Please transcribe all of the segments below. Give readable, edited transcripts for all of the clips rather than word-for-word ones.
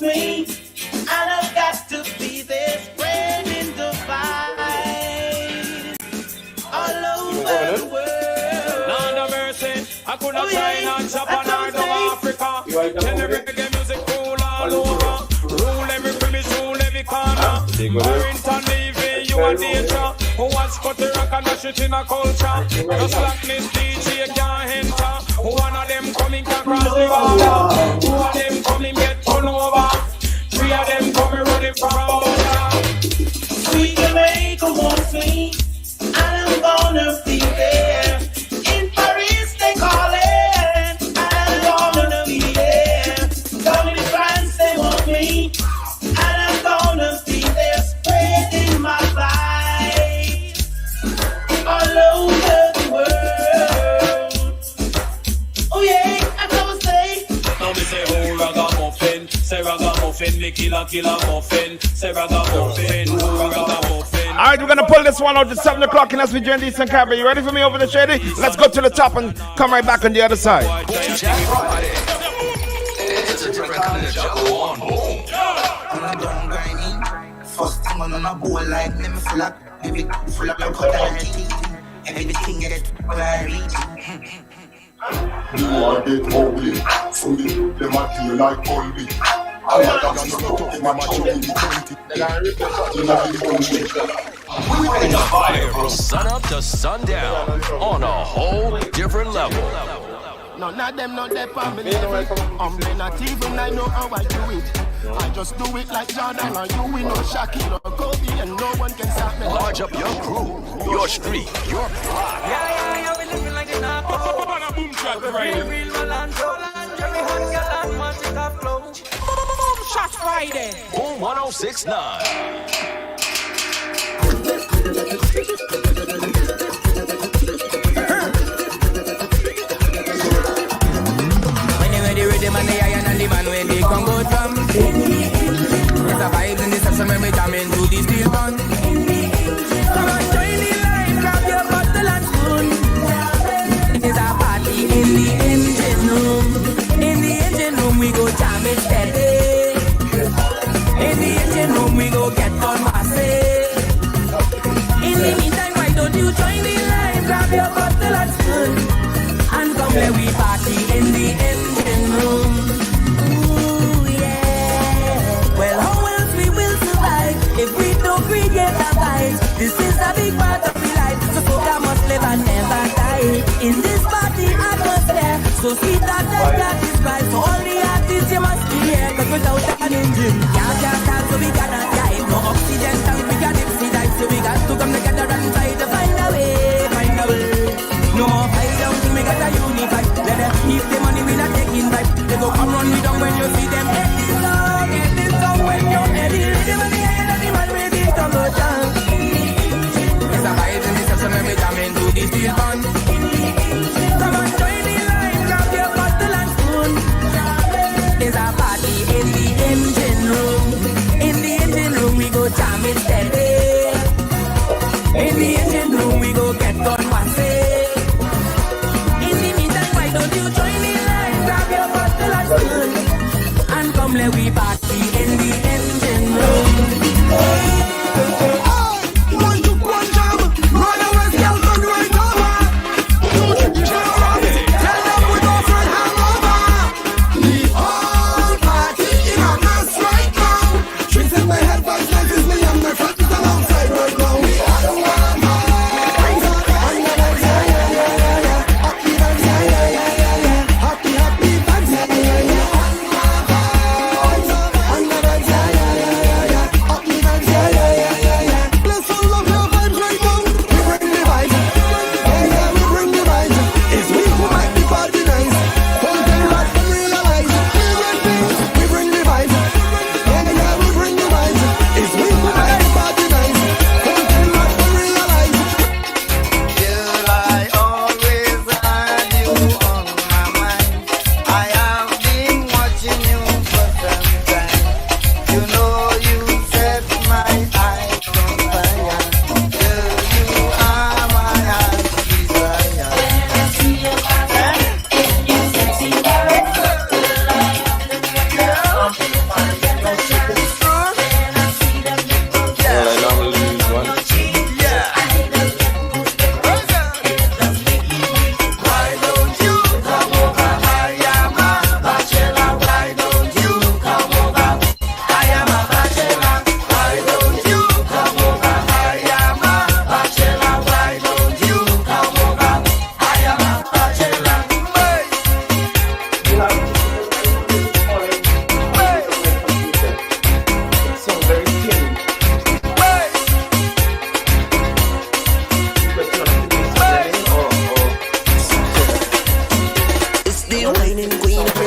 wants me, and I've got to be there spreading the vibes all over the world. Land of mercy, I could not China, Japan, or Africa. Tell every reggae music cool all over. Rule every premise, rule every corner. Warrington, Navy, you are danger. Who wants cut the rock and dash it in a culture? No slackness, DJ can't enter. One of them coming can cross the border. Two of them coming get turned over. Three of them coming running from over. Sweet Jamaica wants me, and I'm gonna be there. In Paris they call it, and I'm gonna be there. Down in France they want me, and I'm gonna be there spreading my vibes all over the world. Oh yeah, I don't say. Now me say oh ragamuffin, say ragamuffin, me killer muffin, say ragamuffin, oh ragamuffin. All right, we're gonna pull this one out at 7 o'clock, and as we join Eastern Caribbean, you ready for me over the shady? Let's go to the top and come right back on the other side. It's a different kind of juggle on. Boom. First thing on a bowl like me full up, baby, full up like cotton tea. Everything get very. You are dead holy, so me, them a kill like Colby. I'm not going to talk to my children. We bring the fire from sun up to sundown on a whole different level. None of them not there for me level. I'm not even I know how I do it. I just do it like Jordan or you, we know Shaquille or Kobe, and no one can stop me. Large up your crew, your street, your pride. Yeah, we living like it's not boom shot Friday. Real Orlando, Jerry Hunter, and watch it off flow. Boom shot Friday. Boom 1069. The rhythm and the iron and the man where they come go from. It's a vibe in the session when we jam into the steel band. Come on, join the line, grab your bottle and spoon. It's a party in the engine room. In the engine room we go jam it steady. In the engine room we go get on massive. In the meantime, why don't you join the line, grab your bottle and spoon, and come where we party in the engine room. Ooh, yeah. Well, how else we will survive if we don't create a vibe? This is a big part of the life, so folk must live and never die. In this party atmosphere, so sweet that God is right. For all the artists you must be here, cause without an engine, can't start, so we cannot drive. No oxygen tank, we got dipsy dive, so we got to come together and try to find a way, find a way. No more fight down till we got a unify. Let them keep the money, we not taking back. They go come run me down when you see them. Get this song when you're ready. Rhythm and the iron and the man ready to go down. There's a vibe in the session when we jam into the steel band. Come on, join the line, grab your bottle and spoon. There's a party in the engine room. In the engine room we go jam it steady. In the engine room we go get on massive. Don't you join the line, grab your bottle and spoon, and come let we party in the engine room. One to one job, run away, girl, run right over. Don't you tell them we go for a hangover. The whole party in a mess right now. Tricks in my head, vibes like this, me and my friends alongside right now. We are the one.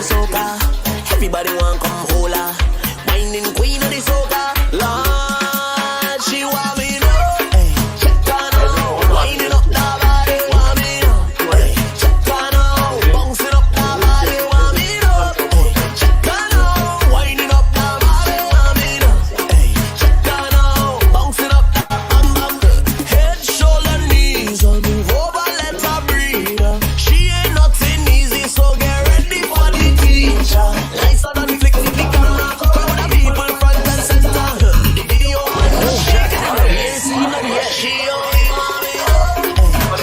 the soca. Everybody want come hold her. Whining queen of the soca. Lord, she want me know. Check on her, winding up the body, want me know. Check on her, bouncing up the body, want me know. Check on her, winding up the body, want me know. Check on her, bouncing up the bam bam. Head, shoulder, knees, all move over, let her breathe. She ain't nothing easy, so get ready for the teacher. Nicer than flick the camera, crowd of people front and center. The video man, she only want me up.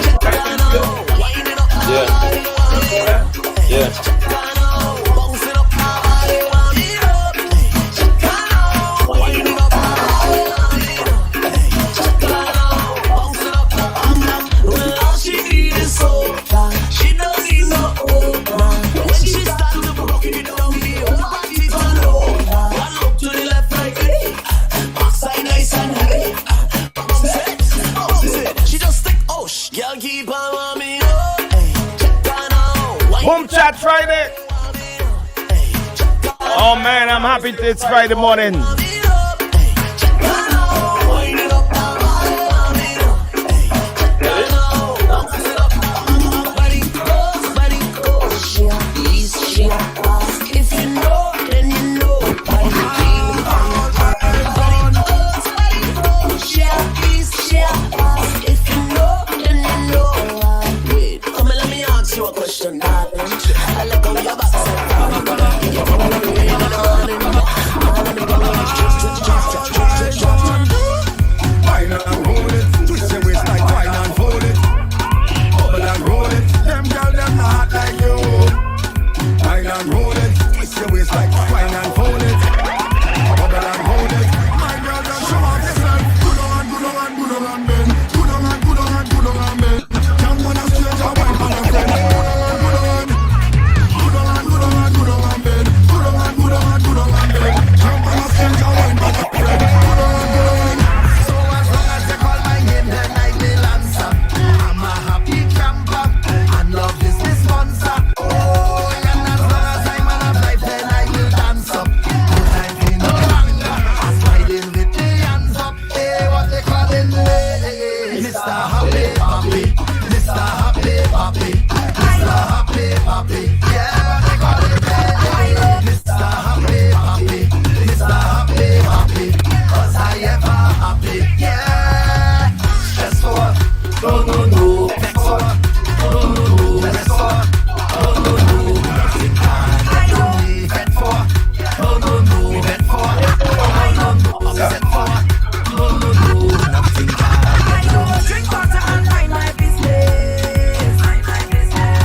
Check on her, winding up her body, want me up. Check on her, bouncing up her body, want me up. Check on her, winding up her body, want me up. Check on her, bouncing up her body. Well, all she need is soca. She don't need no Oprah. When she start to broke it down, the whole body turn over. One look to the left, right, backside nice and heavy. She just stick, girl keep on want me up. Check on her, Boom Chat Friday. Oh man, I'm happy it's Friday morning. If you know, then you know. If you know, then you know. Wait, come and let me ask you a question, darling. I look on your backside. Wine and roll it, twist your waist like wine and fold it. Bubble and roll it, them girl them not like you. Wine and roll it, twist your waist like wine and fold it. Bubble and hold it, my girl don't show off yourself. Good on, good on, good on, man. Good on, good on, good on, man. Young man and stranger, wine and a friend. Good on, good on, good on, good on, good on, man. Good on, good on, good on, man. Young man and stranger, wine and a friend. Good on, good on. So as long as they call my name, then I will answer. I'm a happy camper, and love is the sponsor. Oh, and as long as I'm alive, then I will dance up. No time for no longer, I'm smiling with the hands up. Hey, what they calling me? Mr. Happy Papi, Mr. Happy Papi, Mr. Happy Papi. Yeah, what they calling me? Mr. Happy Papi, Mr. Happy Papi, 'cause I ever happy. Yeah, stress for no, no, no, vex for no, no, no, vex for no, no, no, nothing can me vet for no, no, no, vet for no, no, no, upset for no, no, no, nothing can. Drink water and mind my business.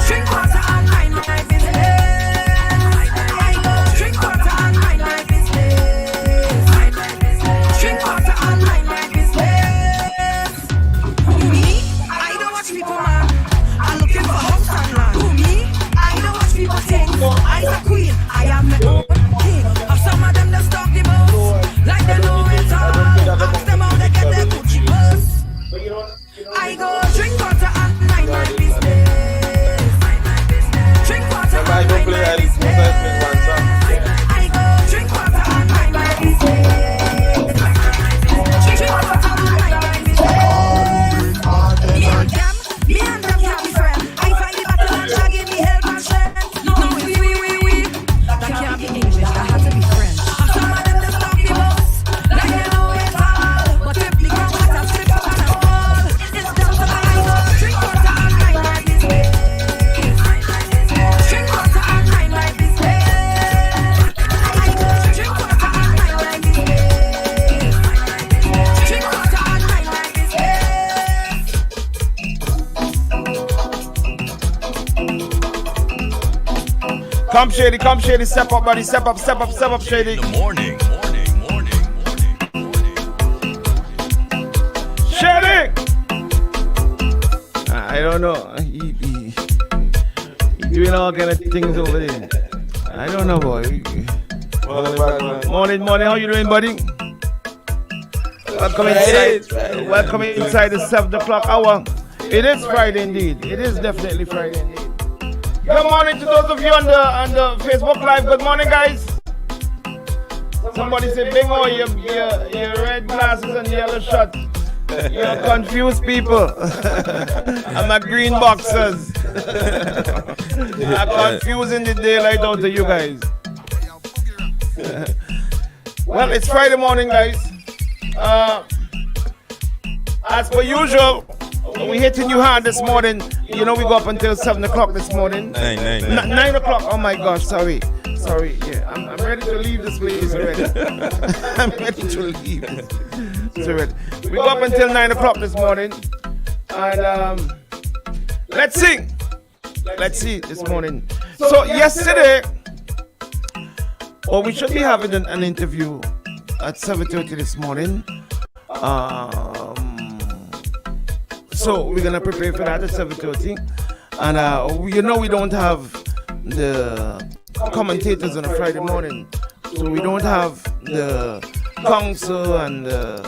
Drink water and mind my business. Drink water and mind my business. Drink water and mind my business. Me, I don't watch people, man. I'm looking for house and land. Me, I don't watch people think. I'm a queen, I am my own king. Of some of them that stalk the most, like they know it all. Ask them how they get their Gucci purse. I go drink water and mind my business. Drink water and mind my business. I go drink water and mind my business. Drink water and mind my business. Me and them can't be friends. I find the battle and shall give me help and strength. No, we. That can't be English, that has to be French. Some of them just talk the most, like they know it all. But if the ground has a slip up and a fall, it's down to my eyes. Drink water and mind my business. Drink water and mind my business. I go drink water and mind my business. Drink water and mind my business. Come Shady, step up, buddy, step up, Shady. In the morning. Shady! I don't know. He doing all kind of things over there. I don't know, boy. Morning, how you doing, buddy? Welcome inside the 7 o'clock hour. It is Friday indeed. It is definitely Friday indeed. Good morning to those of you on the Facebook Live. Good morning, guys. Somebody say, bingo, your red glasses and yellow shirt. You're confused people. I'm a green boxers. I'm confusing the daylight out of you guys. Well, it's Friday morning, guys. As per usual, we hitting you hard this morning. You know we go up until 7 o'clock this morning. 9 o'clock. Oh my gosh, sorry. Yeah, I'm ready to leave this place already. I'm ready to leave. We go up until 9 o'clock this morning, and let's see this morning. So yesterday, we should be having an interview at 7:30 this morning. So we're gonna prepare for that at 7:30, and we don't have the commentators on a Friday morning, so we don't have the council and the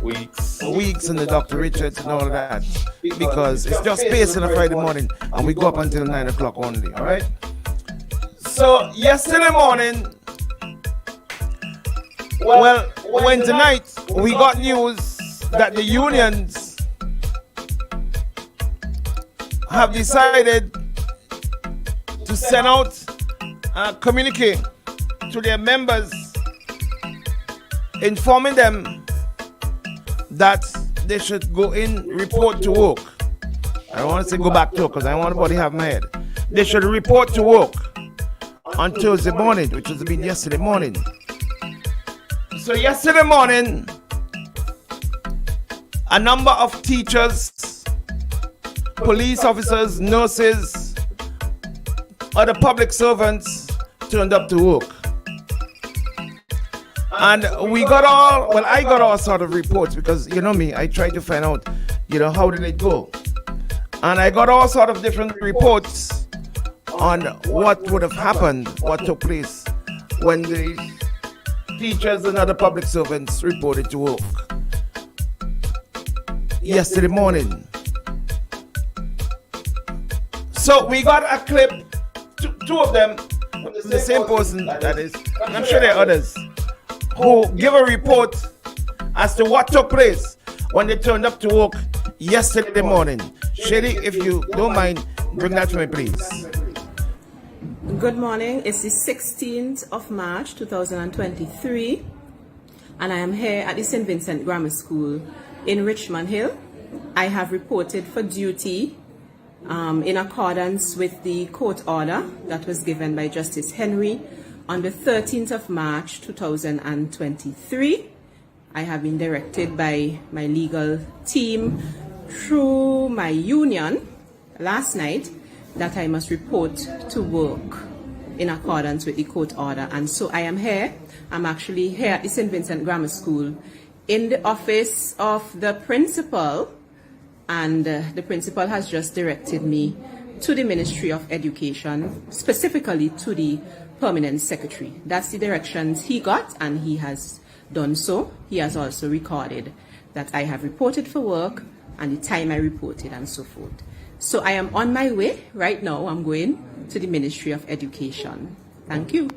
Weeks and the Dr. Richards and all of that, because it's just space on a Friday morning, and we go up until 9 o'clock only. All right. So yesterday morning, Wednesday night, we got news that the unions have decided to send out a communique to their members informing them that they should go in, report to work. I don't want to say go back to work because I don't want nobody to have my head. They should report to work on Thursday morning, which has been yesterday morning. So yesterday morning, a number of teachers, police officers, nurses, other public servants turned up to work. And I got all sort of reports, because you know me, I try to find out, how did it go? And I got all sort of different reports on what would have happened, what took place when the teachers and other public servants reported to work yesterday morning. So we got a clip, two of them, the same person, that is, and I'm sure there are others, who give a report as to what took place when they turned up to work yesterday morning. Shady, if you don't mind, bring that to me, please. Good morning. It's the 16th of March 2023, and I am here at the St. Vincent Grammar School in Richmond Hill. I have reported for duty in accordance with the court order that was given by Justice Henry on the 13th of March 2023. I have been directed by my legal team through my union last night that I must report to work in accordance with the court order. And so I am here. I'm actually here at the St. Vincent Grammar School in the office of the principal, and the principal has just directed me to the Ministry of Education, specifically to the Permanent Secretary. That's the directions he got, and he has done so. He has also recorded that I have reported for work and the time I reported and so forth. So I am on my way right now. I'm going to the Ministry of Education. Thank you.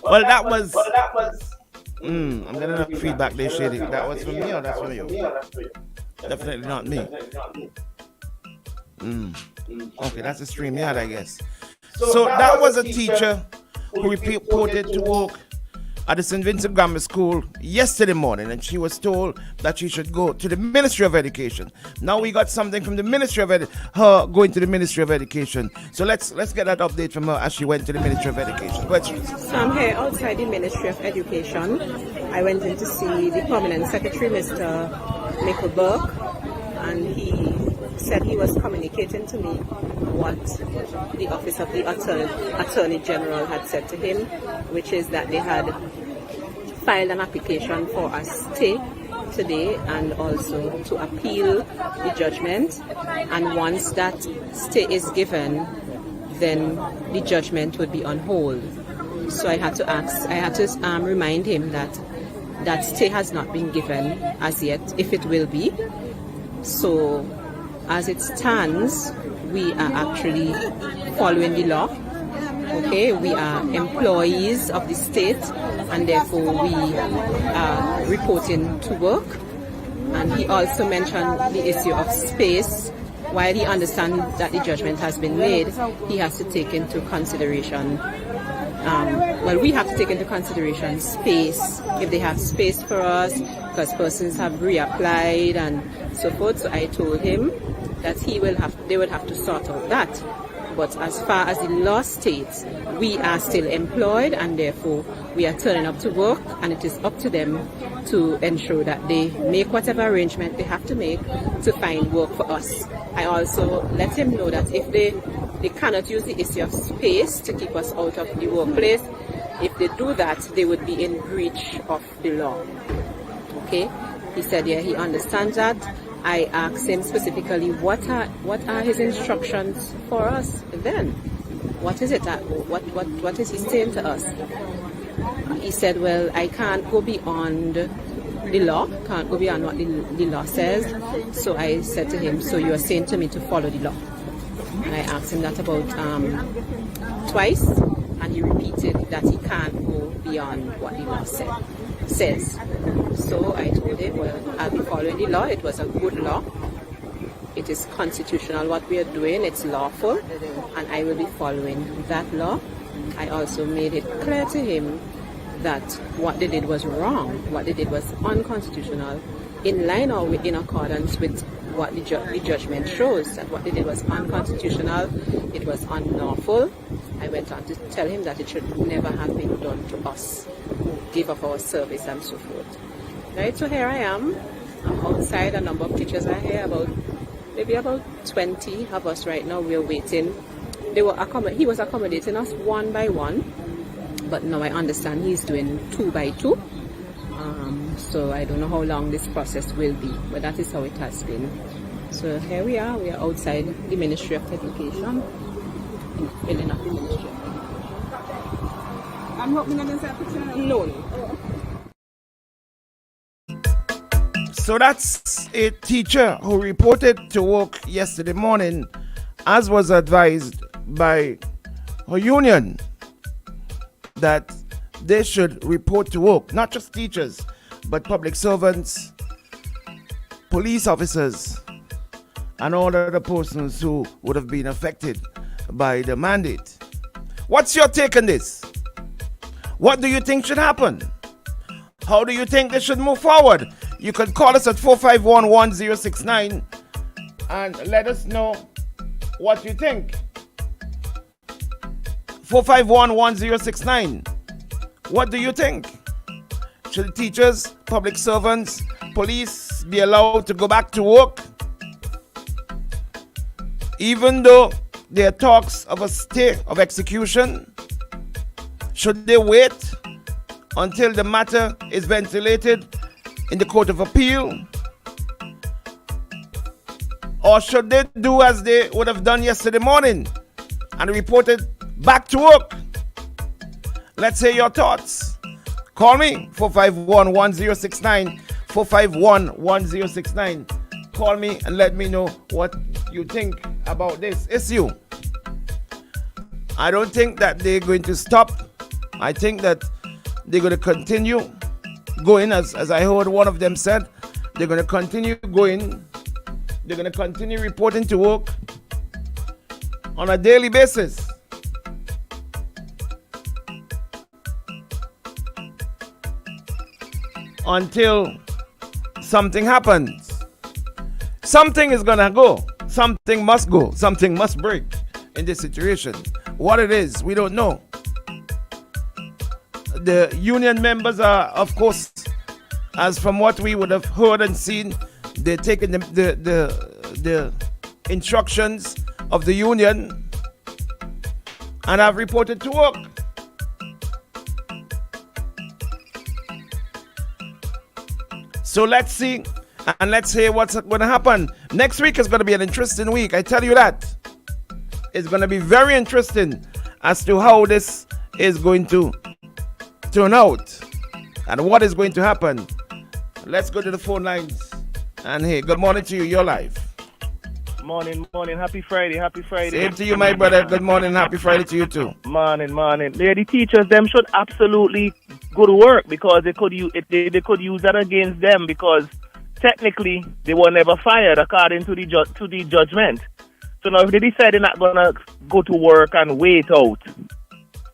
Well, that was I'm getting enough feedback there, Shady. That was from me or that's from you? Definitely not me. Okay, that's a stream yard, I guess. So that was a teacher who reported to work at the St. Vincent Grammar School yesterday morning, and she was told that she should go to the Ministry of Education. Now we got something from the Ministry of her going to the Ministry of Education. So let's get that update from her as she went to the Ministry of Education. So I'm here outside the Ministry of Education. I went in to see the Permanent Secretary, Mr. Nickelberg, and he said he was communicating to me what the Office of the Attorney General had said to him, which is that they had filed an application for a stay today and also to appeal the judgment, and once that stay is given, then the judgment would be on hold. So I had to remind him that that stay has not been given as yet, if it will be. So as it stands, we are actually following the law. Okay, we are employees of the state, and therefore we are reporting to work. And he also mentioned the issue of space. While he understands that the judgment has been made, he has to take into consideration, we have to take into consideration space, if they have space for us, because persons have reapplied and so forth. So I told him that they would have to sort out that. But as far as the law states, we are still employed, and therefore we are turning up to work, and it is up to them to ensure that they make whatever arrangement they have to make to find work for us. I also let him know that if they cannot use the issue of space to keep us out of the workplace, if they do that, they would be in breach of the law. Okay? He said, yeah, he understands that. I asked him specifically, what are his instructions for us then? What is it? What is he saying to us? He said, well, I can't go beyond the law, can't go beyond what the law says. So I said to him, so you are saying to me to follow the law? And I asked him that about twice, and he repeated that he can't go beyond what the law says. So I told him, well, I'll be following the law. It was a good law. It is constitutional what we are doing. It's lawful, and I will be following that law. I also made it clear to him that what they did was wrong, what they did was unconstitutional, in line or in accordance with what the judgment shows, that what they did was unconstitutional, it was unlawful. I went on to tell him that it should never have been done to us who give up our service and so forth. Right, so here I am. I'm outside. A number of teachers are here, maybe about 20 of us right now. We're waiting. He was accommodating us one by one, but now I understand he's doing 2 by 2. So I don't know how long this process will be, but that is how it has been. So here we are outside the Ministry of Education, filling up the Ministry of Education. I'm hoping I didn't say a picture. No. So that's a teacher who reported to work yesterday morning, as was advised by her union, that they should report to work, not just teachers, but public servants, police officers, and all other persons who would have been affected by the mandate. What's your take on this? What do you think should happen? How do you think they should move forward? You can call us at 451-1069 and let us know what you think. 451-1069. What do you think? Should teachers, public servants, police be allowed to go back to work? Even though there are talks of a stay of execution, should they wait until the matter is ventilated in the Court of Appeal? Or should they do as they would have done yesterday morning and reported back to work? Let's hear your thoughts. Call me, 451-1069, 451-1069. Call me and let me know what you think about this issue. I don't think that they're going to stop. I think that they're going to continue going, as I heard one of them said. They're going to continue going. They're going to continue reporting to work on a daily basis. Until something happens. Something is going to go. Something must go. Something must break in this situation. What it is, we don't know. The union members are, of course, as from what we would have heard and seen, they're taking the instructions of the union and have reported to work. So let's see, and let's hear what's going to happen. Next week is going to be an interesting week. I tell you that. It's going to be very interesting as to how this is going to turn out and what is going to happen. Let's go to the phone lines. And hey, good morning to you. You're live. Morning. Happy Friday. Same to you, my brother. Good morning. Happy Friday to you too. Morning. The teachers, them should absolutely go to work because they could use that against them because technically they were never fired according to the judgment. So now if they decide they're not gonna go to work and wait out,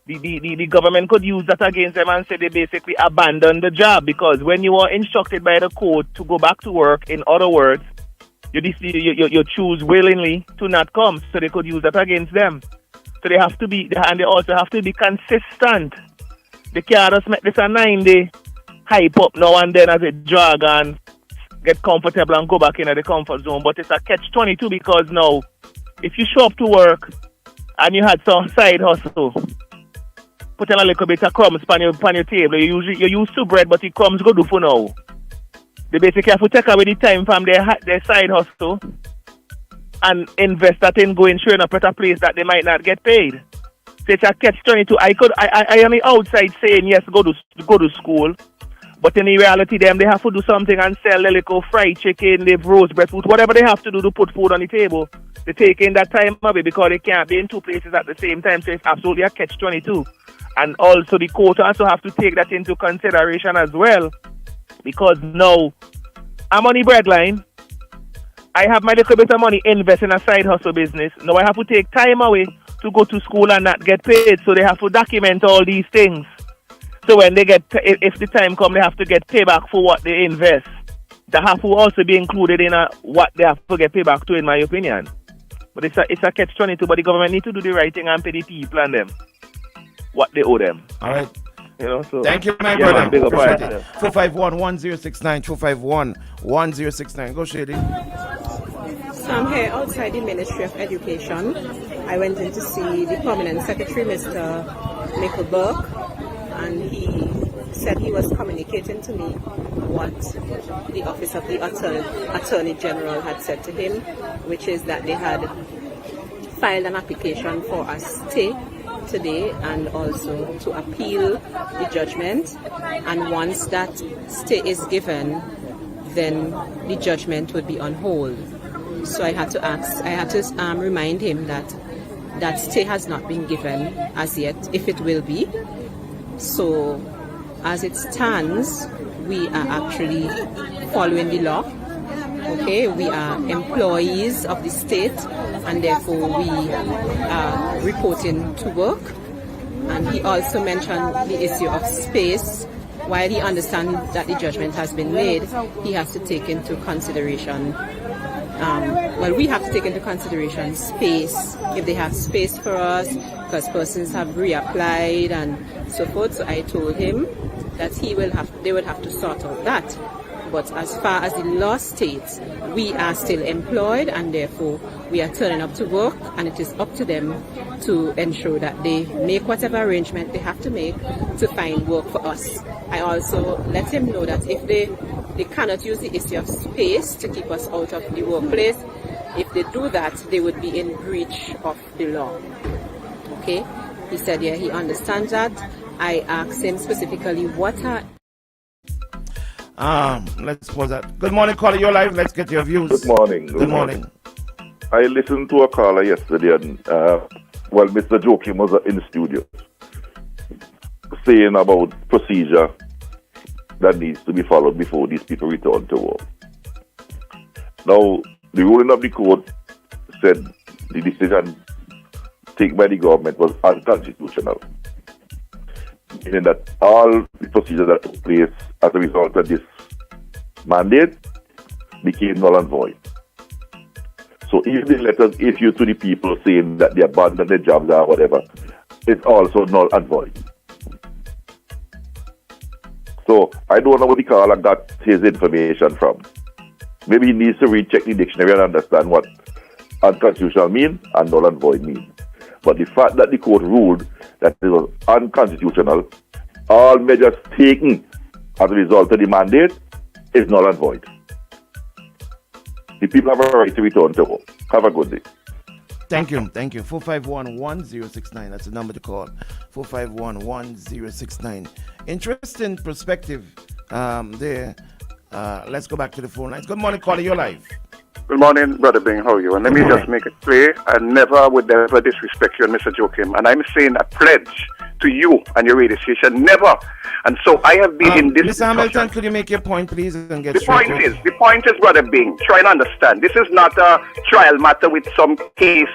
the government could use that against them and say they basically abandoned the job because when you are instructed by the court to go back to work, in other words, you choose willingly to not come. So they could use that against them. So they have to be, and they also have to be consistent. They can't just make this a 9-day hype up now and then as a drag and get comfortable and go back into the comfort zone. But it's a catch-22 because now, if you show up to work and you had some side hustle, put in a little bit of crumbs on your table. You use to bread, but the crumbs go do for now. They basically have to take away the time from their side hustle and invest that in going through in a better place that they might not get paid. So it's a catch-22. I am outside saying yes, go to school. But in reality, they have to do something and sell the little fried chicken, the roast breadfruit, whatever they have to do to put food on the table. They take in that time of it because they can't be in two places at the same time. So it's absolutely a catch-22. And also the court also have to take that into consideration as well. Because now, I'm on the breadline. I have my little bit of money invest in a side hustle business. Now I have to take time away to go to school and not get paid. So they have to document all these things. So when they if the time comes, they have to get payback for what they invest. That have to also be included in what they have to get payback to, in my opinion. But it's a catch-22. But the government need to do the right thing and pay the people and them what they owe them. All right. So thank you, my brother. 451-1069. 451-1069. Go, Shady. So I'm here outside the Ministry of Education. I went in to see the Permanent Secretary, Mr. Michael Burke, and he said he was communicating to me what the Office of the Attorney General had said to him, which is that they had filed an application for a stay today and also to appeal the judgment, and once that stay is given, then the judgment would be on hold. So I had to remind him that stay has not been given as yet, if it will be. So as it stands, we are actually following the law. Okay, we are employees of the state and therefore we are reporting to work. And he also mentioned the issue of space. While he understands that the judgment has been made, he has to take into consideration, we have to take into consideration space, if they have space for us, because persons have reapplied and so forth. So I told him that they would have to sort out that. But as far as the law states, we are still employed and therefore we are turning up to work, and it is up to them to ensure that they make whatever arrangement they have to make to find work for us. I also let him know that if they cannot use the issue of space to keep us out of the workplace, if they do that, they would be in breach of the law. Okay? He said, yeah, he understands that. I asked him specifically what are... Let's pause that. Good morning, caller. You're live. Let's get your views. Good morning. Good morning. I listened to a caller yesterday, and Mr. Joachim was in the studio saying about procedure that needs to be followed before these people return to work. Now, the ruling of the court said the decision taken by the government was unconstitutional, meaning that all the procedures that took place as a result of this mandate became null and void. So even the letters issued to the people saying that they abandoned their jobs or whatever, it's also null and void. So I don't know where the caller got his information from. Maybe he needs to recheck the dictionary and understand what unconstitutional means and null and void means. But the fact that the court ruled that it was unconstitutional, all measures taken as a result of the mandate is null and void. The people have a right to return to work. Have a good day. Thank you. 451-1069. That's the number to call. 451-1069. Interesting perspective there. Let's go back to the phone lines. Good morning, caller. You're live. Good morning, Brother Bing. How are you? And let me just make it clear, I never would ever disrespect you and Mr. Joachim. And I'm saying a pledge to you and your radio station, never. And so I have been in this Mr. Hamilton, could you make your point, please, and get The straight point to is, it? Brother Bing, try and understand. This is not a trial matter with some case.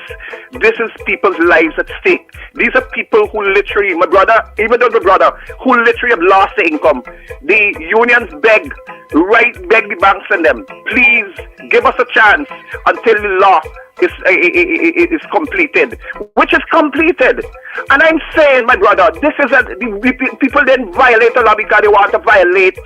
This is people's lives at stake. These are people who literally, my brother, even though the brother, who literally have lost their income. The unions beg the banks and them, please give us a chance until the law is completed, which is completed. And I'm saying, my brother, this is people then violate the law because they want to violate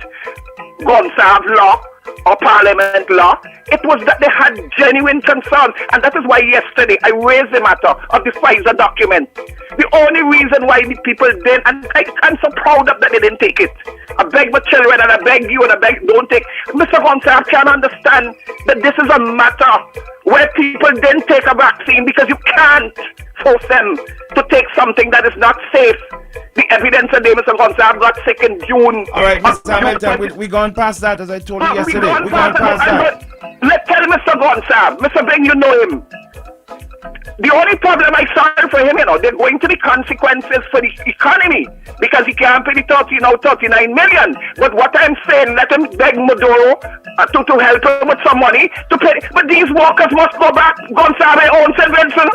Gonsalves law or Parliament law. It was that they had genuine concern, and that is why yesterday I raised the matter of the Pfizer document. The only reason why the people didn't, and I'm so proud of that they didn't take it. I beg my children, and I beg you, and I beg, don't take. Mr. Gonsalves can understand that this is a matter where people didn't take a vaccine because you can't force them to take something that is not safe. The evidence today, Mr. Gonsalves got sick in June. All right, Mr. Hamilton, we gone past that, as I told you yesterday. We gone past that. Let's tell Mr. Gonsalves, Mr. Bing, you know him. The only problem I saw for him, they're going to the consequences for the economy because he can't pay the 39 million. But what I'm saying, let him beg Maduro to help him with some money to pay. But these workers must go back. Gonsalves own St. Vincent.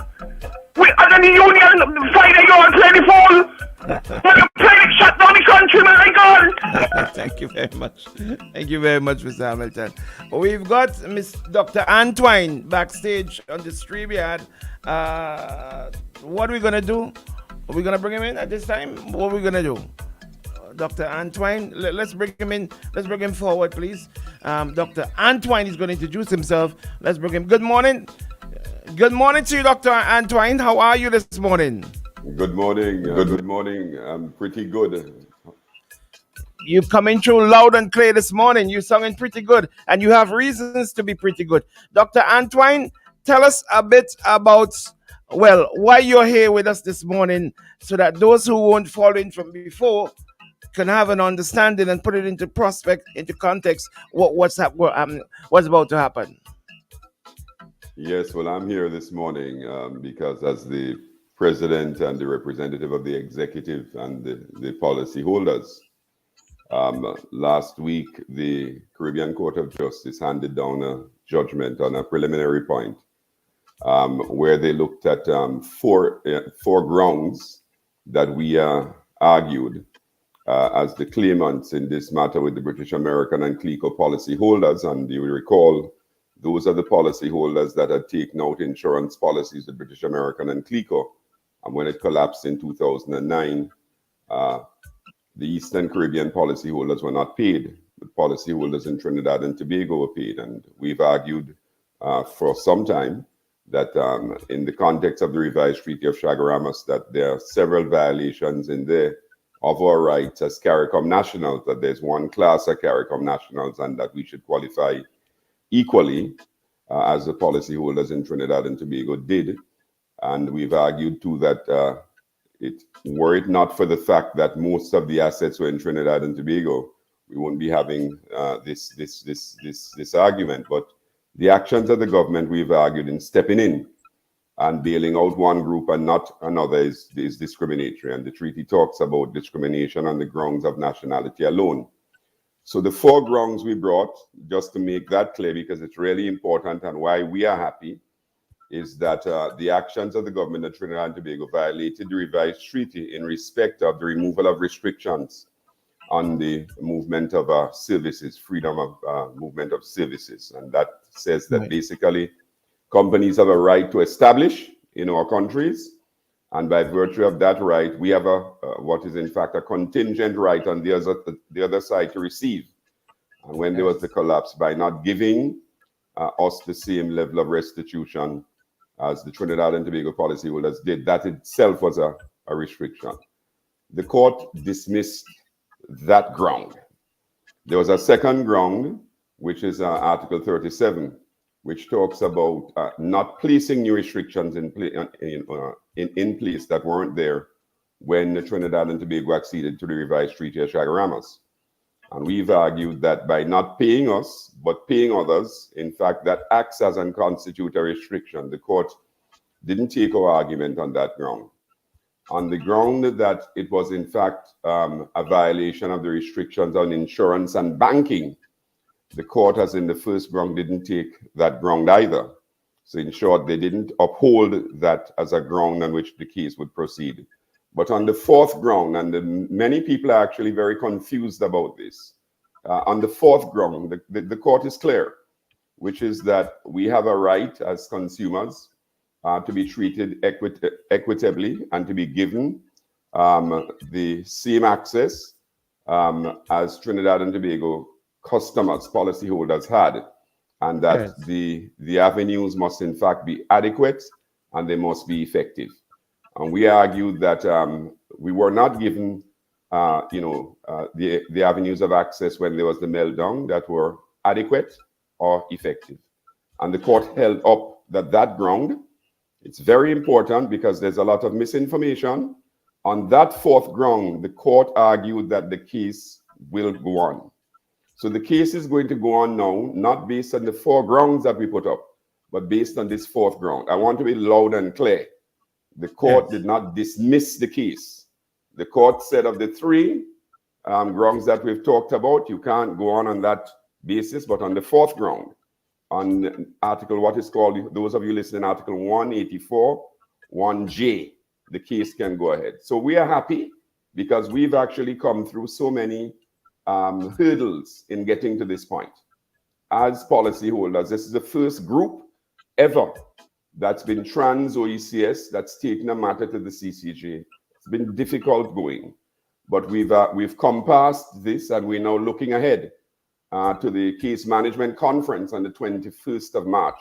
We under the union, Friday, you all play the fool. When you play the shut down the country, my God. Thank you very much. Thank you very much, Mr. Hamilton. We've got Miss Dr. Antoine backstage on the stream yard. What are we going to do? Are we going to bring him in at this time? What are we going to do? Dr. Antoine, let's bring him in. Let's bring him forward, please. Dr. Antoine is going to introduce himself. Let's bring him. Good morning. Good morning to you, Dr. Antoine. How are you this morning? Good morning. Good morning. I'm pretty good. You're coming through loud and clear this morning. You're sounding pretty good, and you have reasons to be pretty good. Dr. Antoine, tell us a bit about, why you're here with us this morning, so that those who won't follow in from before can have an understanding and put it into context, what's about to happen. Yes, well, I'm here this morning because as the president and the representative of the executive and the policy holders, last week, the Caribbean Court of Justice handed down a judgment on a preliminary point where they looked at four grounds that we argued as the claimants in this matter with the British American and CLECO policy holders. And you will recall, those are the policy holders that had taken out insurance policies with British American and CLECO. And when it collapsed in 2009, the Eastern Caribbean policyholders were not paid. The policyholders in Trinidad and Tobago were paid. And we've argued for some time that in the context of the revised Treaty of Chaguaramas, that there are several violations in there of our rights as CARICOM nationals, that there's one class of CARICOM nationals and that we should qualify equally as the policyholders in Trinidad and Tobago did. And we've argued too that were it not for the fact that most of the assets were in Trinidad and Tobago, we wouldn't be having this argument. But the actions of the government, we've argued, in stepping in and bailing out one group and not another is discriminatory. And the treaty talks about discrimination on the grounds of nationality alone. So the four grounds we brought, just to make that clear, because it's really important and why we are happy, is that the actions of the government of Trinidad and Tobago violated the revised treaty in respect of the removal of restrictions on the movement of services, freedom of movement of services. And that says that basically companies have a right to establish in our countries. And by virtue of that right, we have what is in fact a contingent right on the other side to receive. And when there was the collapse, by not giving us the same level of restitution as the Trinidad and Tobago policyholders did, that itself was a restriction. The court dismissed that ground. There was a second ground, which is Article 37, which talks about not placing new restrictions in place that weren't there when the Trinidad and Tobago acceded to the revised Treaty of Chaguaramas. And we've argued that by not paying us, but paying others, in fact, that acts as a constitutional restriction. The court didn't take our argument on that ground. On the ground that it was, in fact, a violation of the restrictions on insurance and banking, the court, as in the first ground, didn't take that ground either. So in short, they didn't uphold that as a ground on which the case would proceed. But on the fourth ground, and many people are actually very confused about this, on the fourth ground, the court is clear, which is that we have a right as consumers to be treated equitably and to be given the same access as Trinidad and Tobago customers, policyholders had, and that the avenues must in fact be adequate and they must be effective. And we argued that we were not given, the avenues of access when there was the meltdown that were adequate or effective. And the court held up that ground. It's very important because there's a lot of misinformation. On that fourth ground, the court argued that the case will go on. So the case is going to go on now, not based on the four grounds that we put up, but based on this fourth ground. I want to be loud and clear. The court did not dismiss the case. The court said of the three grounds that we've talked about, you can't go on that basis, but on the fourth ground, on article, what is called, those of you listening, article 184, 1J, the case can go ahead. So we are happy because we've actually come through so many hurdles in getting to this point. As policyholders, this is the first group ever that's been trans-OECS that's taken a matter to the CCJ. It's been difficult going, but we've come past this and we're now looking ahead to the case management conference on the 21st of March.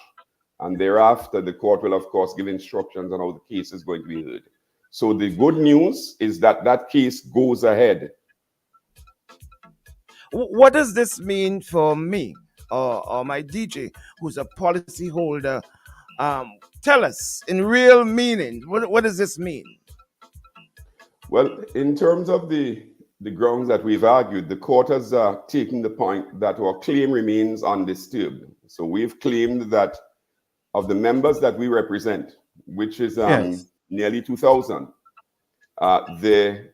And thereafter, the court will, of course, give instructions on how the case is going to be heard. So the good news is that that case goes ahead. What does this mean for me or my DJ, who's a policy holder? Tell us in real meaning, what does this mean? Well, in terms of the grounds that we've argued, the court has taken the point that our claim remains undisturbed. So we've claimed that of the members that we represent, which is nearly 2,000, the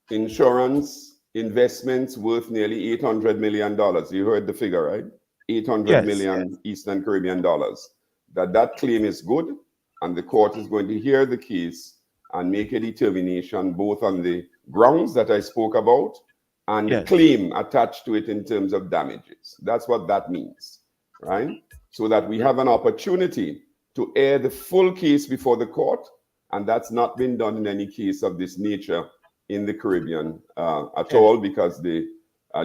insurance investments worth nearly $800 million. You heard the figure, right? 800 million Eastern Caribbean dollars. That claim is good, and the court is going to hear the case and make a determination both on the grounds that I spoke about and the claim attached to it in terms of damages. That's what that means, right? So that we have an opportunity to air the full case before the court, and that's not been done in any case of this nature in the Caribbean at all, because the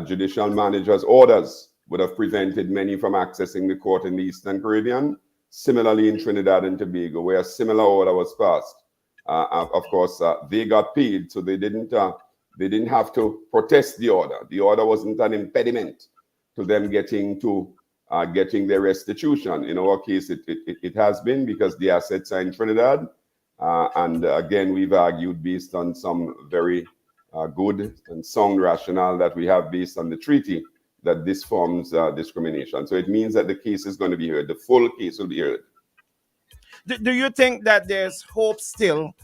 judicial manager's orders would have prevented many from accessing the court in the Eastern Caribbean. Similarly, in Trinidad and Tobago, where a similar order was passed, of course, they got paid, so they didn't have to protest the order. The order wasn't an impediment to them getting their restitution. In our case, it has been, because the assets are in Trinidad. And again, we've argued based on some very good and sound rationale that we have based on the treaty that this forms discrimination. So it means that the case is going to be heard. The full case will be heard. Do you think that there's hope still?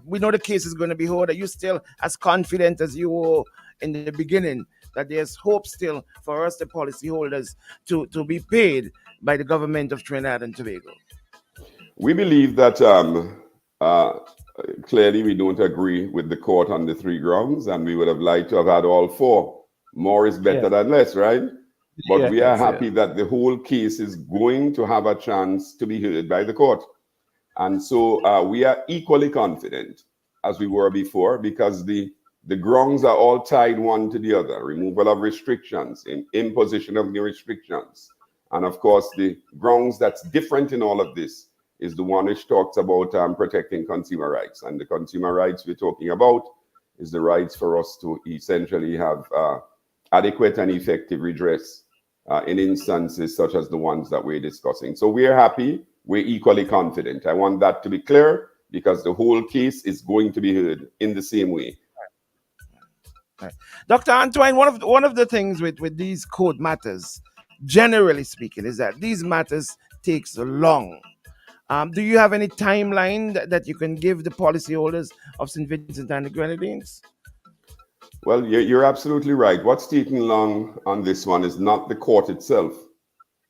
We know the case is going to be heard. Are you still as confident as you were in the beginning that there's hope still for us, the policyholders, to be paid by the government of Trinidad and Tobago? We believe that clearly we don't agree with the court on the three grounds, and we would have liked to have had all four. More is better than less, right? But we are happy that the whole case is going to have a chance to be heard by the court. And so we are equally confident as we were before, because the grounds are all tied one to the other. Removal of restrictions, imposition of new restrictions. And of course, the grounds that's different in all of this is the one which talks about protecting consumer rights. And the consumer rights we're talking about is the rights for us to essentially have adequate and effective redress in instances such as the ones that we're discussing. So we're happy, we're equally confident. I want that to be clear, because the whole case is going to be heard in the same way. Right. Dr. Antoine, one of the things with these court matters, generally speaking, is that these matters takes long. Do you have any timeline that you can give the policyholders of St. Vincent and the Grenadines? Well, you're absolutely right. What's taking long on this one is not the court itself,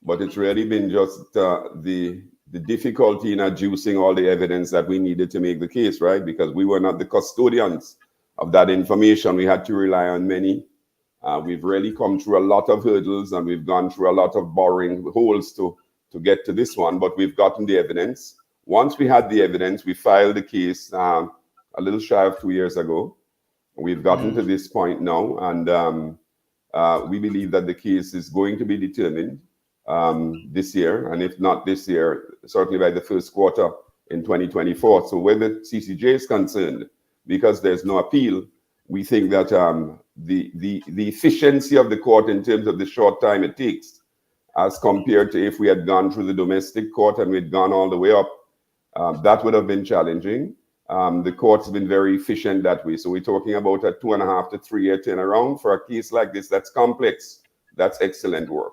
but it's really been just the difficulty in adducing all the evidence that we needed to make the case, right? Because we were not the custodians of that information. We had to rely on many. We've really come through a lot of hurdles, and we've gone through a lot of boring holes to get to this one, but we've gotten the evidence. Once we had the evidence, we filed the case a little shy of 2 years ago. We've gotten to this point now, and we believe that the case is going to be determined this year, and if not this year, certainly by the first quarter in 2024. So where the CCJ is concerned, because there's no appeal, we think that the efficiency of the court in terms of the short time it takes, as compared to if we had gone through the domestic court and we'd gone all the way up, that would have been challenging. The court's been very efficient that way. So we're talking about a 2.5 to 3 year turnaround for a case like this. That's complex. That's excellent work.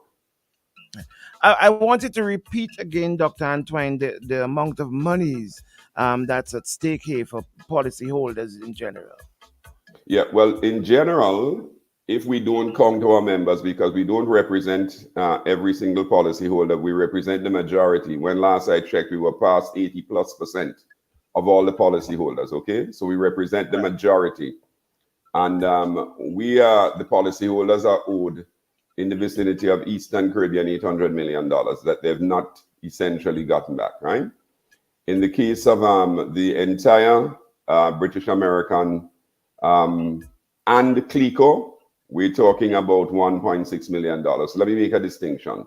I wanted to repeat again, Dr. Antoine, the amount of monies that's at stake here for policyholders in general. Yeah, well, in general, if we don't count our members, because we don't represent every single policyholder, we represent the majority. When last I checked, we were past 80+% of all the policyholders, okay? So we represent the majority. And the policyholders are owed in the vicinity of Eastern Caribbean $800 million that they've not essentially gotten back, right? In the case of the entire British American and CLICO, we're talking about $1.6 million. So let me make a distinction.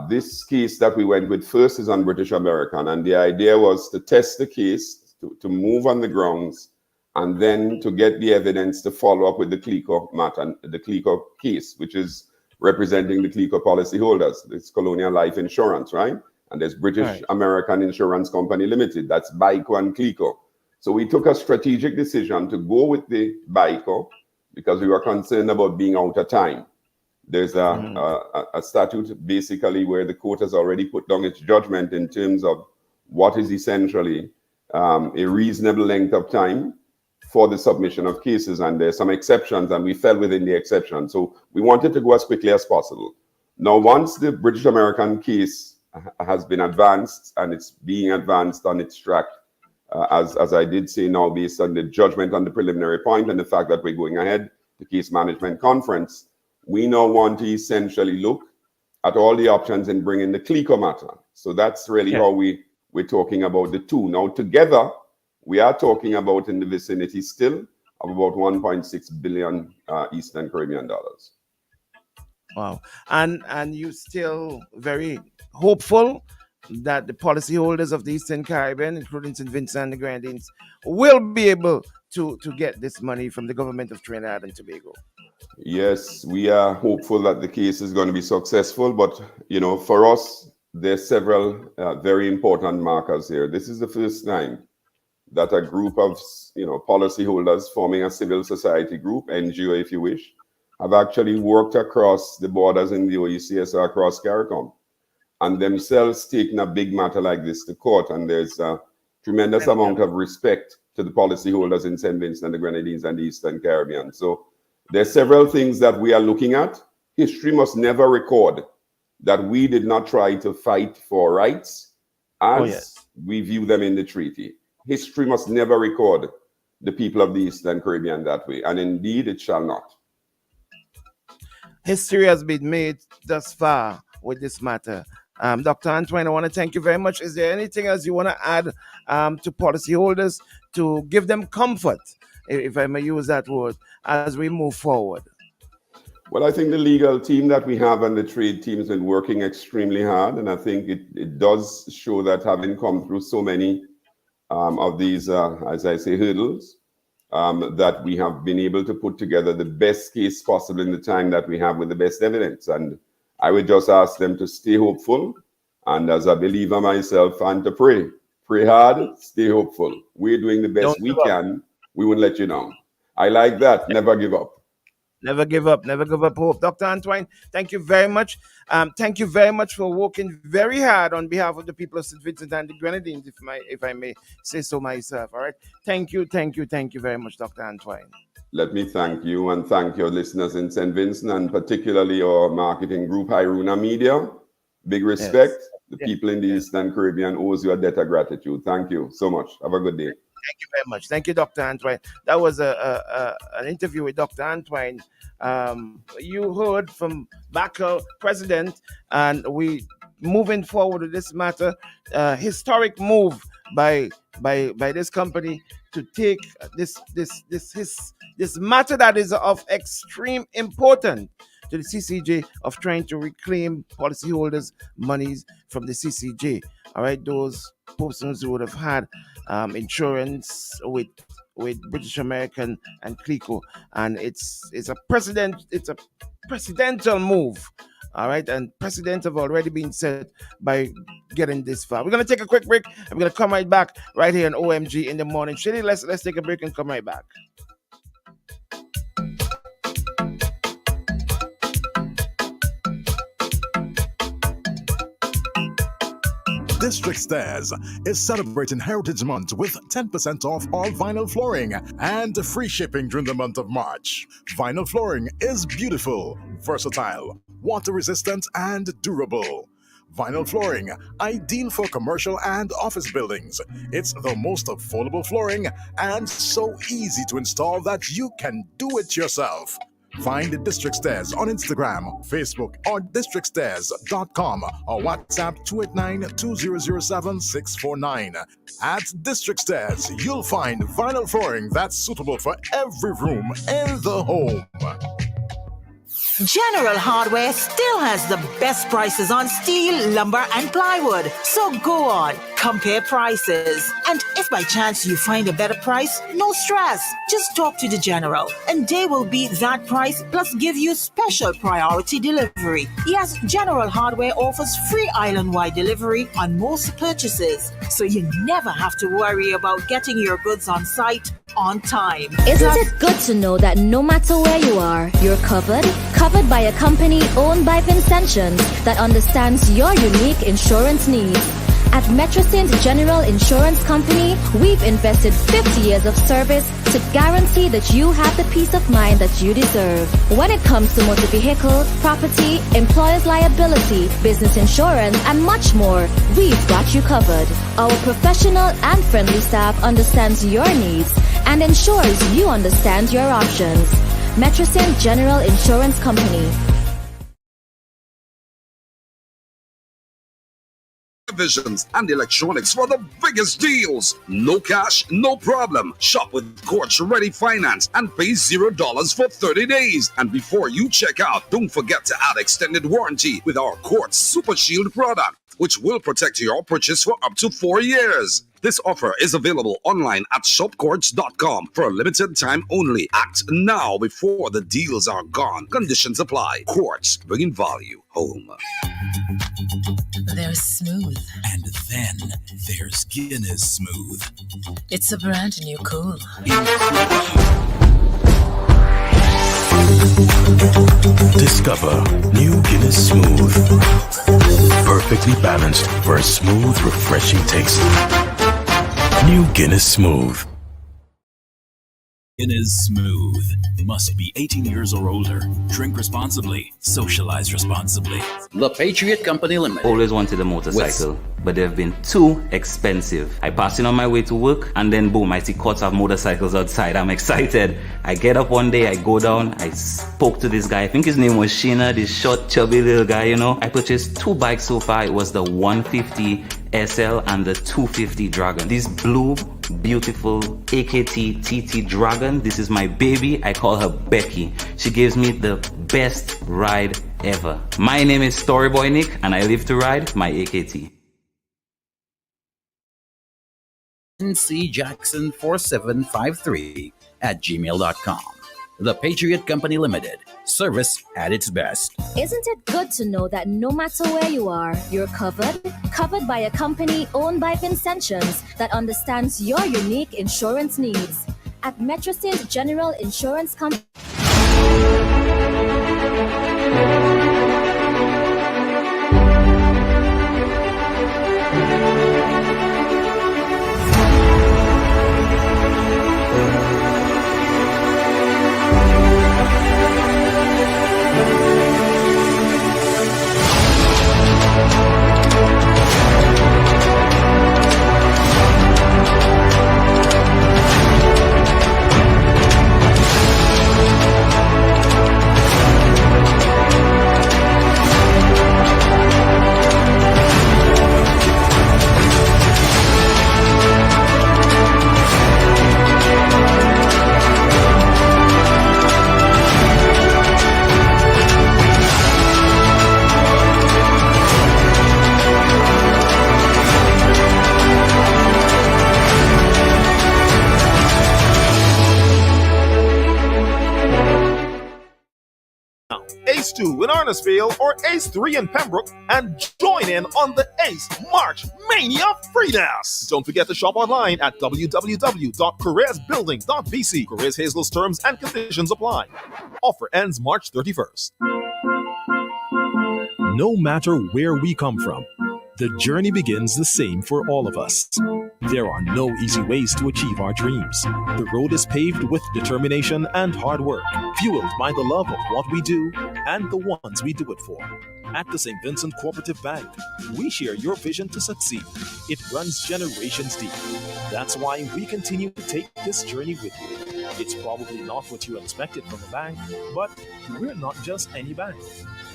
This case that we went with first is on British American, and the idea was to test the case, to move on the grounds, and then to get the evidence to follow up with the CLICO matter, the CLICO case, which is representing the CLICO policyholders. It's Colonial Life Insurance, right? And there's British American Insurance Company Limited. That's BACOL and CLICO. So we took a strategic decision to go with the BACOL because we were concerned about being out of time. There's a statute basically where the court has already put down its judgment in terms of what is essentially a reasonable length of time for the submission of cases, and there's some exceptions, and we fell within the exception. So we wanted to go as quickly as possible. Now, once the British American case has been advanced, and it's being advanced on its track, as I did say now, based on the judgment on the preliminary point and the fact that we're going ahead, the case management conference, we now want to essentially look at all the options in bringing the CLICO matter. So that's really how we're talking about the two. Now, together, we are talking about in the vicinity still of about 1.6 billion Eastern Caribbean dollars. Wow. And you still very hopeful that the policyholders of the Eastern Caribbean, including St. Vincent and the Grenadines, will be able to get this money from the government of Trinidad and Tobago? Yes, we are hopeful that the case is going to be successful, but for us, there's several very important markers here. This is the first time that a group of policyholders forming a civil society group, NGO if you wish, have actually worked across the borders in the OECS across CARICOM, and themselves taking a big matter like this to court. And there's a tremendous amount of respect to the policyholders in St. Vincent and the Grenadines and the Eastern Caribbean. So there's several things that we are looking at. History must never record that we did not try to fight for rights as we view them in the treaty. History must never record the people of the Eastern Caribbean that way, and indeed it shall not. History has been made thus far with this matter. Dr. Antoine, I want to thank you very much. Is there anything else you want to add to policyholders to give them comfort, if I may use that word, as we move forward? Well, I think the legal team that we have and the trade team has been working extremely hard, and I think it does show that having come through so many of these, as I say, hurdles, that we have been able to put together the best case possible in the time that we have with the best evidence. And I would just ask them to stay hopeful, and as a believer myself, and to pray hard, stay hopeful. We're doing the best we can. We won't let you down. I like that. Never give up. Never give up. Never give up hope. Dr. Antoine, thank you very much. Thank you very much for working very hard on behalf of the people of St. Vincent and the Grenadines, if I may say so myself. All right. Thank you very much, Dr. Antoine. Let me thank you and thank your listeners in St. Vincent and particularly our marketing group, Hiruna Media. Big respect. Yes. The people in the Eastern Caribbean owes you a debt of gratitude. Thank you so much. Have a good day. Thank you very much. Thank you, Dr. Antoine. That was an interview with Dr. Antoine. You heard from BACOL president, and we moving forward with this matter. Historic move by this company to take this matter that is of extreme importance to the CCJ of trying to reclaim policyholders' monies from the CCJ. All right, those persons who would have had insurance with British American and CLICO, and it's a presidential move. All right, and precedents have already been set by getting this far. We're gonna take a quick break, and we're gonna come right back right here on OMG in the morning. Shady, let's take a break and come right back. District Stairs is celebrating Heritage Month with 10% off all vinyl flooring and free shipping during the month of March. Vinyl flooring is beautiful, versatile, water-resistant, and durable. Vinyl flooring, ideal for commercial and office buildings. It's the most affordable flooring and so easy to install that you can do it yourself. Find District Stairs on Instagram, Facebook, or districtstairs.com or WhatsApp 289-2007-649. At District Stairs, you'll find vinyl flooring that's suitable for every room in the home. General Hardware still has the best prices on steel, lumber, and plywood. So go on, compare prices. And if by chance you find a better price, no stress. Just talk to the General, and they will beat that price plus give you special priority delivery. Yes, General Hardware offers free island-wide delivery on most purchases, so you never have to worry about getting your goods on site on time. Isn't it good to know that no matter where you are, you're covered by a company owned by Vincentians that understands your unique insurance needs? At Metrosint General Insurance Company, we've invested 50 years of service to guarantee that you have the peace of mind that you deserve. When it comes to motor vehicle, property, employer's liability, business insurance, and much more, we've got you covered. Our professional and friendly staff understands your needs and ensures you understand your options. Metrosint General Insurance Company. Televisions and electronics for the biggest deals. No cash, no problem. Shop with Quartz Ready Finance and pay $0 for 30 days. And before you check out, don't forget to add extended warranty with our Quartz Super Shield product, which will protect your purchase for up to 4 years. This offer is available online at shopquartz.com for a limited time only. Act now before the deals are gone. Conditions apply. Quartz, bringing value home. There's Smooth. And then there's Guinness Smooth. It's a brand new cool. Discover new Guinness Smooth. Perfectly balanced for a smooth, refreshing taste. New Guinness Smooth. Guinness Smooth. Must be 18 years or older. Drink responsibly. Socialize responsibly. The Patriot Company Limited. Always wanted a motorcycle, but they've been too expensive. I pass in on my way to work, and then boom, I see courts of motorcycles outside. I'm excited. I get up one day, I go down, I spoke to this guy. I think his name was Sheena, this short, chubby little guy, you know. I purchased 2 bikes so far. It was the 150 SL and the 250 Dragon. This blue, beautiful AKT TT Dragon. This is my baby. I call her Becky. She gives me the best ride ever. My name is Storyboy Nick, and I live to ride my AKT. ncjackson4753@gmail.com. The Patriot Company Limited. Service at its best. Isn't it good to know that no matter where you are, you're covered by a company owned by Vincentians that understands your unique insurance needs? at Metrostate General Insurance Company. Ace 2 in Arnesville or Ace 3 in Pembroke and join in on the Ace March Mania Free-Dance. Don't forget to shop online at www.careersbuilding.vc. Careers Hazel's terms and conditions apply. Offer ends March 31st. No matter where we come from, the journey begins the same for all of us. There are no easy ways to achieve our dreams. The road is paved with determination and hard work, fueled by the love of what we do and the ones we do it for. At the St. Vincent Cooperative Bank, we share your vision to succeed. It runs generations deep. That's why we continue to take this journey with you. It's probably not what you expected from a bank, but we're not just any bank.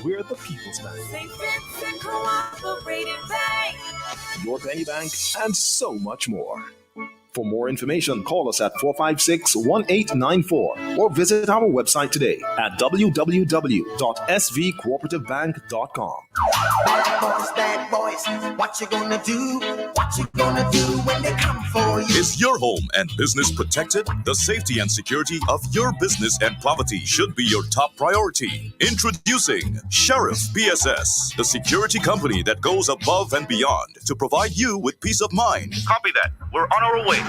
We're the People's Bank. St. Vincent Cooperative Bank. Your penny bank, and so much more. For more information, call us at 456-1894 or visit our website today at www.svcooperative.bank.com. Bad boys, what you gonna do? What you gonna do when they come for you? Is your home and business protected? The safety and security of your business and property should be your top priority. Introducing Sheriff PSS, the security company that goes above and beyond to provide you with peace of mind. Copy that. We're on our way.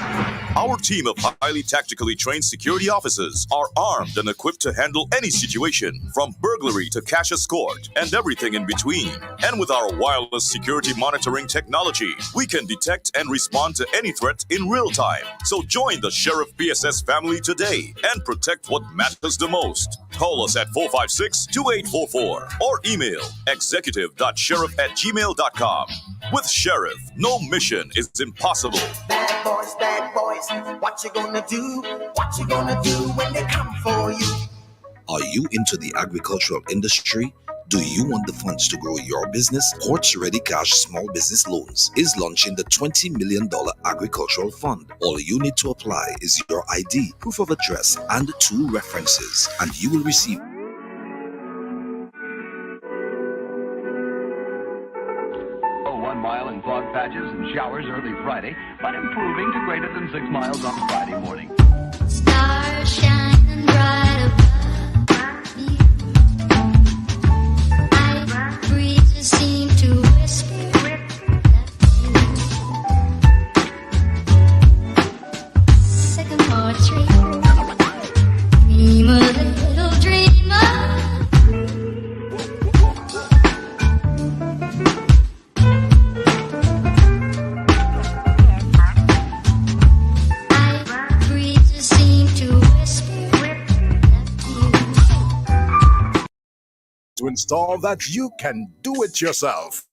Our team of highly tactically trained security officers are armed and equipped to handle any situation, from burglary to cash escort and everything in between. And with our wireless security monitoring technology, we can detect and respond to any threat in real time. So join the Sheriff PSS family today and protect what matters the most. Call us at 456-2844 or email executive.sheriff@gmail.com. With Sheriff, no mission is impossible. Bad boys, what you gonna do? What you gonna do when they come for you? Are you into the agricultural industry? Do you want the funds to grow your business? Quartz Ready Cash Small Business Loans is launching the $20 million agricultural fund. All you need to apply is your ID, proof of address, and 2 references, and you will receive 1 mile in fog patches and showers early Friday, but improving to greater than 6 miles on Friday morning. Stars shining bright above me. Night breezes seem to whisper. Sycamore tree. Dream a little dreamer. To install that you can do it yourself.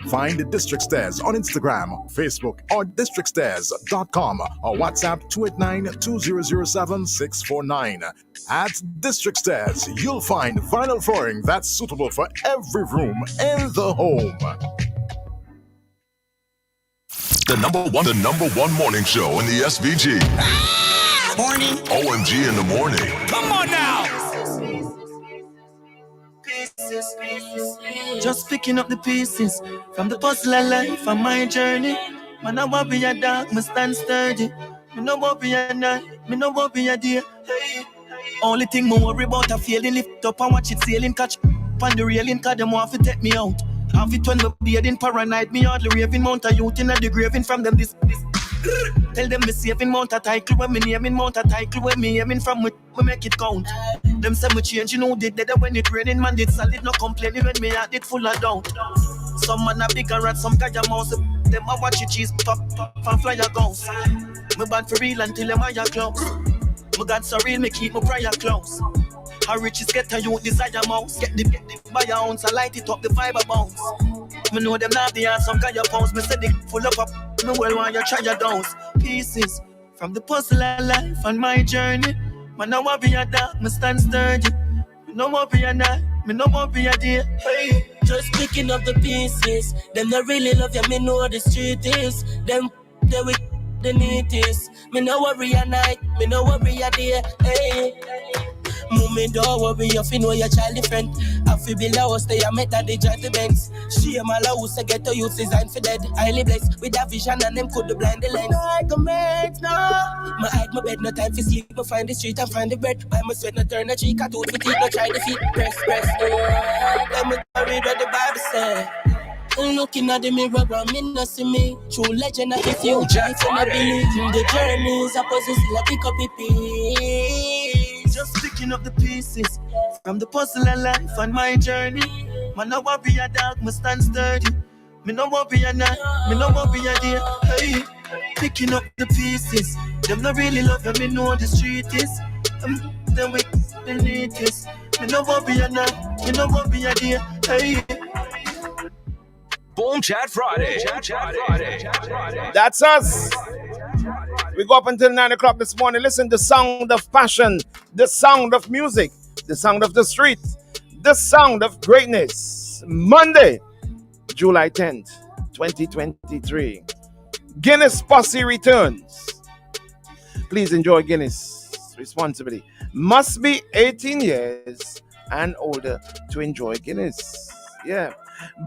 Find the District Stairs on Instagram, Facebook, or districtstairs.com or WhatsApp 289-2007-649. At District Stairs, you'll find vinyl flooring that's suitable for every room in the home. The number one morning show in the SVG. Morning. OMG in the morning. Come on now. Just picking up the pieces from the puzzle of life and my journey. Man, I won't be a dark, me stand sturdy. Me no won't be a night, me no won't be a day. Hey. Only thing me worry about a feeling, lift up and watch it sailing, catch on the railing, cause them want to take me out. Have it when me bearding paranoid, me hardly raving, mount a youth in a the graving from them this. Tell them me saving mount a title when me naming mount a title when me aiming from we make it count. Them say me change, you know, did that when it raining, man, did solid, no complaining when me heart it full of doubt. Some man a bigger rat, some guy a mouse. Them a watch it cheese pop and fly a ghost. Me bad for real until them eye close. Me God so real, me keep my prayer close. How riches get a youth desire mouse. Get the buy a ounce, I light it up, the fiber bounce. Me know them not the some guy a pounds. Me say they full up, me well want you try your downs. Pieces from the puzzle of life and my journey. Man, I want be a dog, me stand sturdy. Me no want be a night, me no want be a day. Hey. Just picking up the pieces. Them not really love you, me know what the street is. Them they with the neatest. Me no worry a night, me no worry a day. Hey. Mummy don't worry, you fi know your child different. I fi build a house, they a met that they drive the Benz. She am all house, I get to use design for dead. Highly blessed with a vision and them could blind the lens. I come back now. My hide my bed, no time for sleep. Me find the street and find the bread. Buy my sweat, no turn the cheek. I tooth for teeth, no try the feet. Press. Let me read what the Bible say. Looking at the mirror, but me no see me. True legend of the future, it's and I believe the journey is a puzzle, still I pick up a piece. Just picking up the pieces from the puzzle of life and my journey. Man, no want be a dog, me stand sturdy. Me no want be a night, me no want be a day. Hey, picking up the pieces. Them not really love you, me know the street is. Them with the neatest. Me no want be a night, me no want be a day. Hey. Boom Chat Friday. That's us. We go up until 9 o'clock this morning. Listen, the sound of passion, the sound of music, the sound of the street, the sound of greatness. Monday, July 10th, 2023. Guinness Posse returns. Please enjoy Guinness responsibly. Must be 18 years and older to enjoy Guinness. Yeah.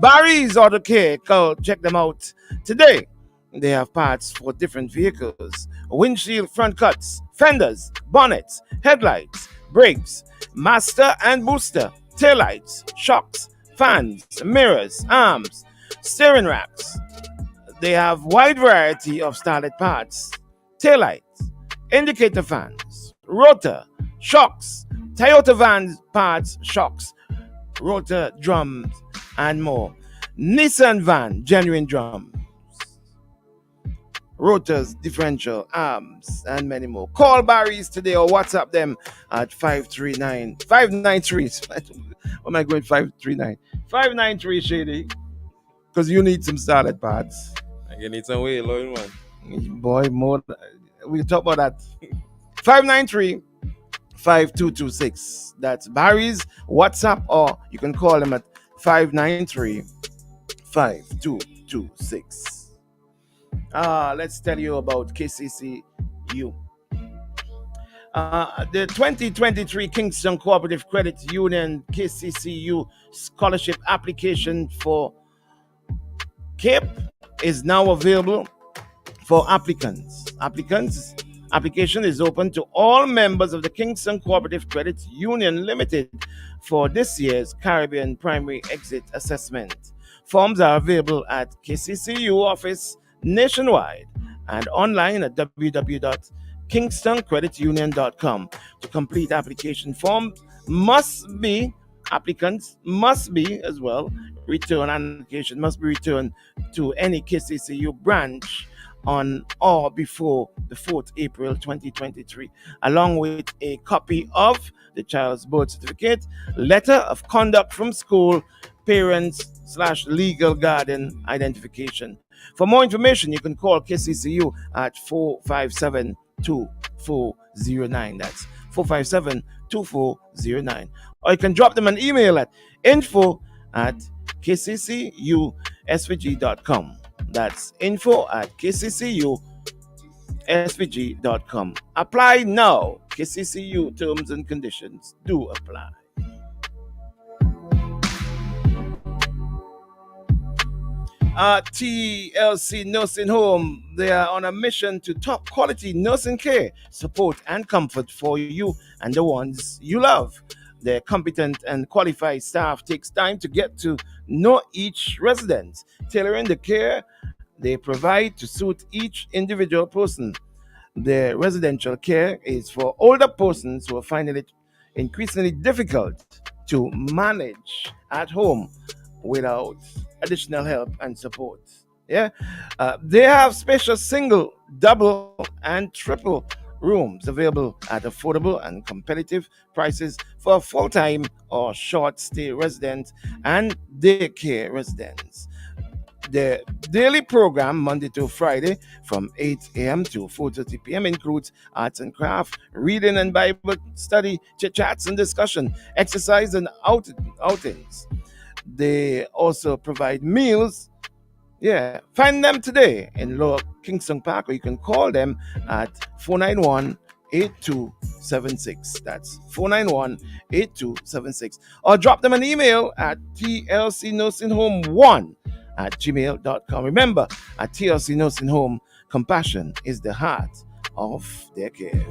Barry's Auto Care, check them out today. They have parts for different vehicles: windshield front cuts, fenders, bonnets, headlights, brakes, master and booster, taillights, shocks, fans, mirrors, arms, steering racks. They have wide variety of started parts: taillights, indicator fans, rotor, shocks, Toyota vans parts, shocks, rotor drums, and more. Nissan van, genuine drums, rotors, differential, arms, and many more. Call Barry's today or WhatsApp them at 593. What am I going 539? 593 Shady. Because you need some solid parts. You need some way, Lord, man. Boy, more. We'll talk about that. 593-5226. That's Barry's WhatsApp, or you can call them at 593-5226. Let's tell you about KCCU. The 2023 Kingston Cooperative Credit Union KCCU scholarship application for CAPE is now available for applicants. Application is open to all members of the Kingston Cooperative Credit Union Limited for this year's Caribbean Primary Exit Assessment. Forms are available at KCCU office nationwide and online at www.kingstoncreditunion.com. To complete application form, applicants must be as well return application must be returned to any KCCU branch on or before the 4th April 2023, along with a copy of the child's birth certificate, letter of conduct from school, parents/legal guardian identification. For more information, you can call KCCU at 457-2409. That's 457-2409. Or you can drop them an email at info@kccusvg.com. That's info@kccusvg.com. Apply now. KCCU terms and conditions do apply. TLC Nursing Home, they are on a mission to top quality nursing care, support, and comfort for you and the ones you love. Their competent and qualified staff takes time to get to know each resident, tailoring the care they provide to suit each individual person. The residential care is for older persons who are finding it increasingly difficult to manage at home without additional help and support. Yeah, they have spacious single, double, and triple rooms available at affordable and competitive prices for full-time or short-stay residents and daycare residents. The daily program, Monday to Friday, from 8 a.m. to 4:30 p.m., includes arts and craft, reading and Bible study, chit chats and discussion, exercise and outings. They also provide meals. Yeah, find them today in Lower Kingston Park, or you can call them at 491 8276. That's 491 8276. Or drop them an email at tlcnursing1 at gmail.com. Remember, at TLC Nursing Home, compassion is the heart of their care.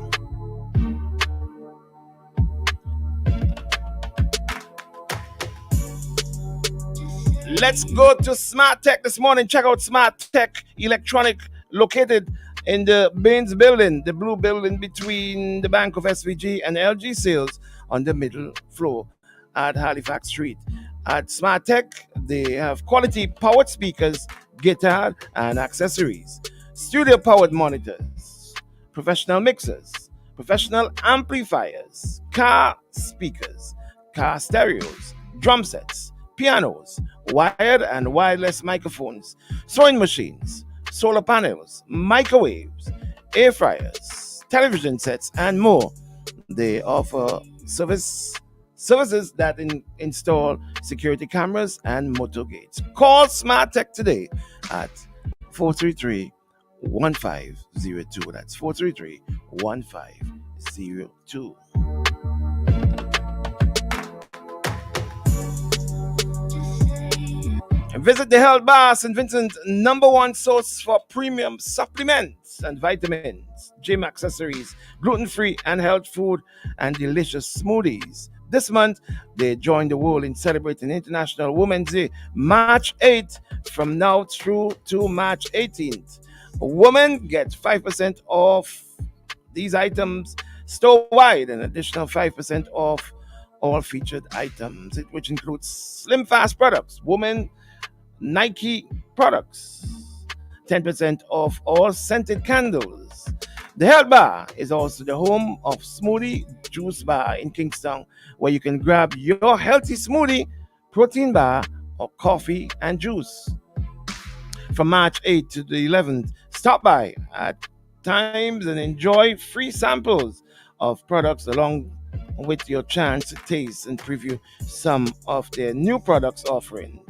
Let's go to Smart Tech this morning. Check out Smart Tech Electronic, located in the Baines building, the blue building between the Bank of SVG and LG Sales on the middle floor at Halifax Street. At Smart Tech, they have quality powered speakers, guitar, and accessories, studio powered monitors, professional mixers, professional amplifiers, car speakers, car stereos, drum sets, pianos, wired and wireless microphones, sewing machines, solar panels, microwaves, air fryers, television sets, and more. They offer services that install security cameras and motor gates. Call Smart Tech today at 433-1502. That's 433-1502. Visit the Health Bar, St. Vincent's #1 source for premium supplements and vitamins, gym accessories, gluten-free and health food, and delicious smoothies. This month, they join the world in celebrating International Women's Day, March 8th, from now through to March 18th. Women get 5% off these items store-wide, an additional 5% off all featured items, which includes Slim Fast products, women Nike products, 10% off all scented candles. The Health Bar is also the home of Smoothie Juice Bar in Kingston, where you can grab your healthy smoothie, protein bar, or coffee and juice. From March 8th to the 11th, stop by at times and enjoy free samples of products along with your chance to taste and preview some of their new products offerings.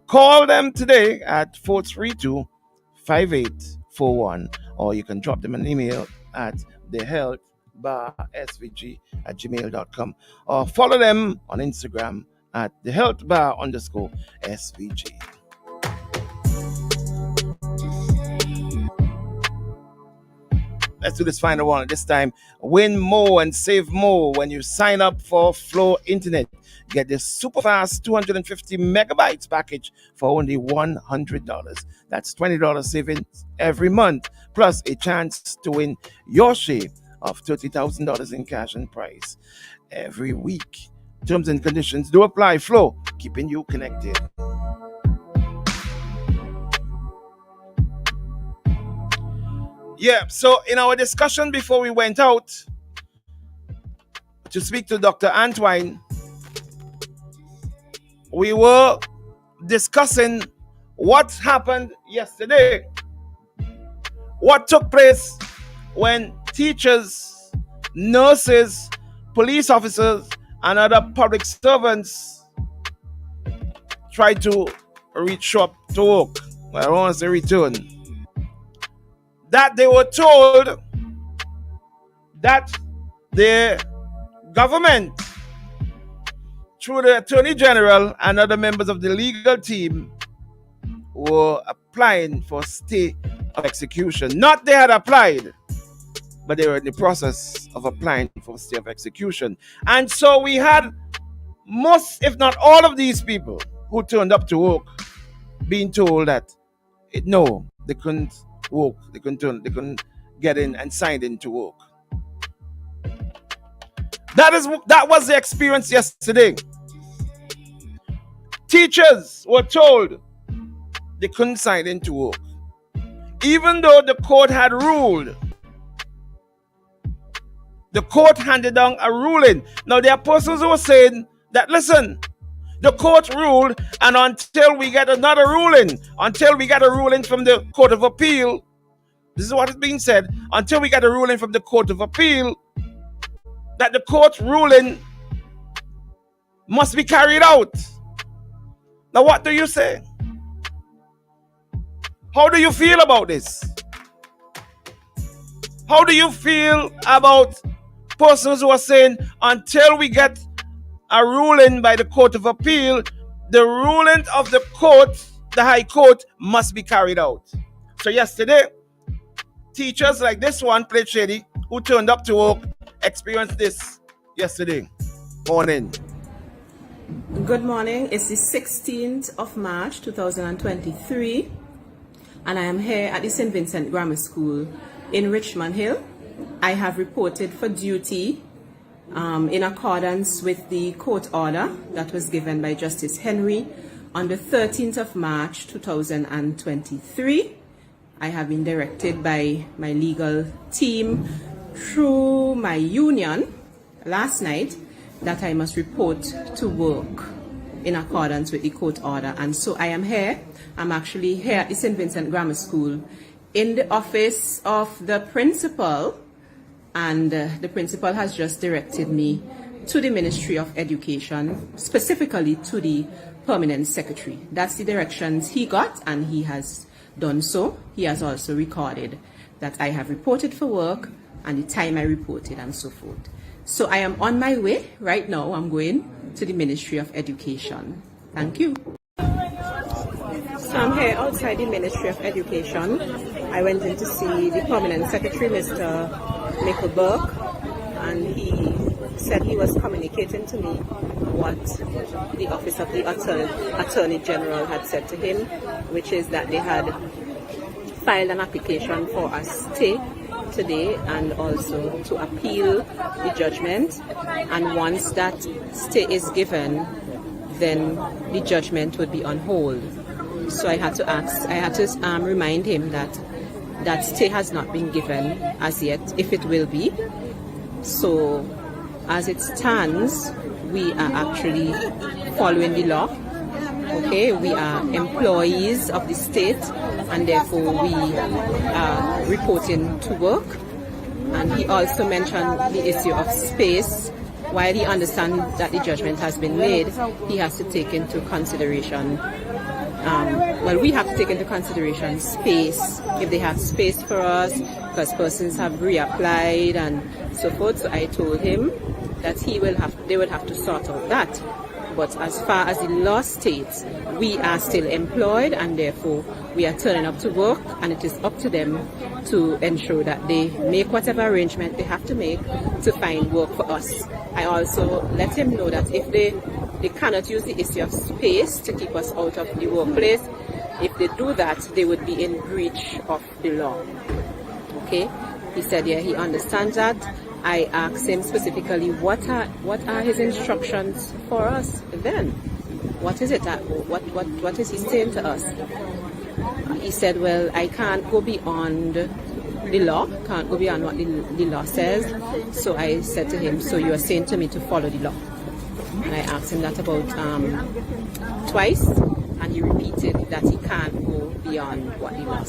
Call them today at 432-5841, or you can drop them an email at thehealthbarsvg@gmail.com, or follow them on Instagram at thehealthbar_SVG. Let's do this final one. This time, win more and save more when you sign up for Flow Internet. Get the super fast 250 megabytes package for only $100. That's $20 savings every month, plus a chance to win your share of $30,000 in cash and prize every week. Terms and conditions do apply. Flow, keeping you connected. Yeah, so in our discussion before we went out to speak to Dr. Antoine, we were discussing what happened yesterday. What took place when teachers, nurses, police officers, and other public servants tried to show up to work. Well, I don't want to say return. That they were told that the government, through the Attorney General and other members of the legal team, were applying for stay of execution. Not they had applied, but they were in the process of applying for stay of execution. And so we had most, if not all of these people who turned up to work being told that No, they couldn't work. They couldn't get in and sign in to work. That was the experience yesterday. Teachers were told they couldn't sign in to work, even though the court had ruled. The court handed down a ruling. Now there are persons who were saying that, listen, the court ruled, and until we get another ruling, until we get a ruling from the Court of Appeal, this is what is being said, until we get a ruling from the Court of Appeal, that the court ruling must be carried out. Now what do you say? How do you feel about this? How do you feel about persons who are saying until we get a ruling by the Court of Appeal, the ruling of the court, the High Court, must be carried out? So yesterday, teachers like this one, Plate Shady, who turned up to work, experienced this yesterday morning. Good morning. It's the 16th of March 2023, and I am here at the St. Vincent Grammar School in Richmond Hill. I have reported for duty in accordance with the court order that was given by Justice Henry on the 13th of March 2023. I have been directed by my legal team through my union last night that I must report to work in accordance with the court order. And so I am here. I'm actually here at the St. Vincent Grammar School in the office of the principal, and the principal has just directed me to the Ministry of Education, specifically to the permanent secretary. That's the directions he got, and he has done so. He has also recorded that I have reported for work and the time I reported and so forth. So I am on my way right now. I'm going to the Ministry of Education. Thank you. So I'm here outside the Ministry of Education. I went in to see the permanent secretary, Mr. Nickelberg, and he said he was communicating to me what the Office of the Attorney General had said to him, which is that they had filed an application for a stay today and also to appeal the judgment, and once that stay is given, then the judgment would be on hold. So I had to remind him that that stay has not been given as yet, if it will be. So as it stands, we are actually following the law. Okay, we are employees of the state, and therefore we are reporting to work. And he also mentioned the issue of space. While he understands that the judgment has been made, he has to take into consideration, we have to take into consideration space, if they have space for us, because persons have reapplied and so forth. So I told him that they will have to sort out that. But as far as the law states, we are still employed, and therefore we are turning up to work, and it is up to them to ensure that they make whatever arrangement they have to make to find work for us. I also let him know that if they cannot use the issue of space to keep us out of the workplace, if they do that, they would be in breach of the law. Okay? He said, yeah, he understands that. I asked him specifically what are his instructions for us then? What is it that what is he saying to us? He said, well, I can't go beyond the law, can't go beyond what the law says. So I said to him, so you are saying to me to follow the law? And I asked him that about twice, and he repeated that he can't go beyond what the law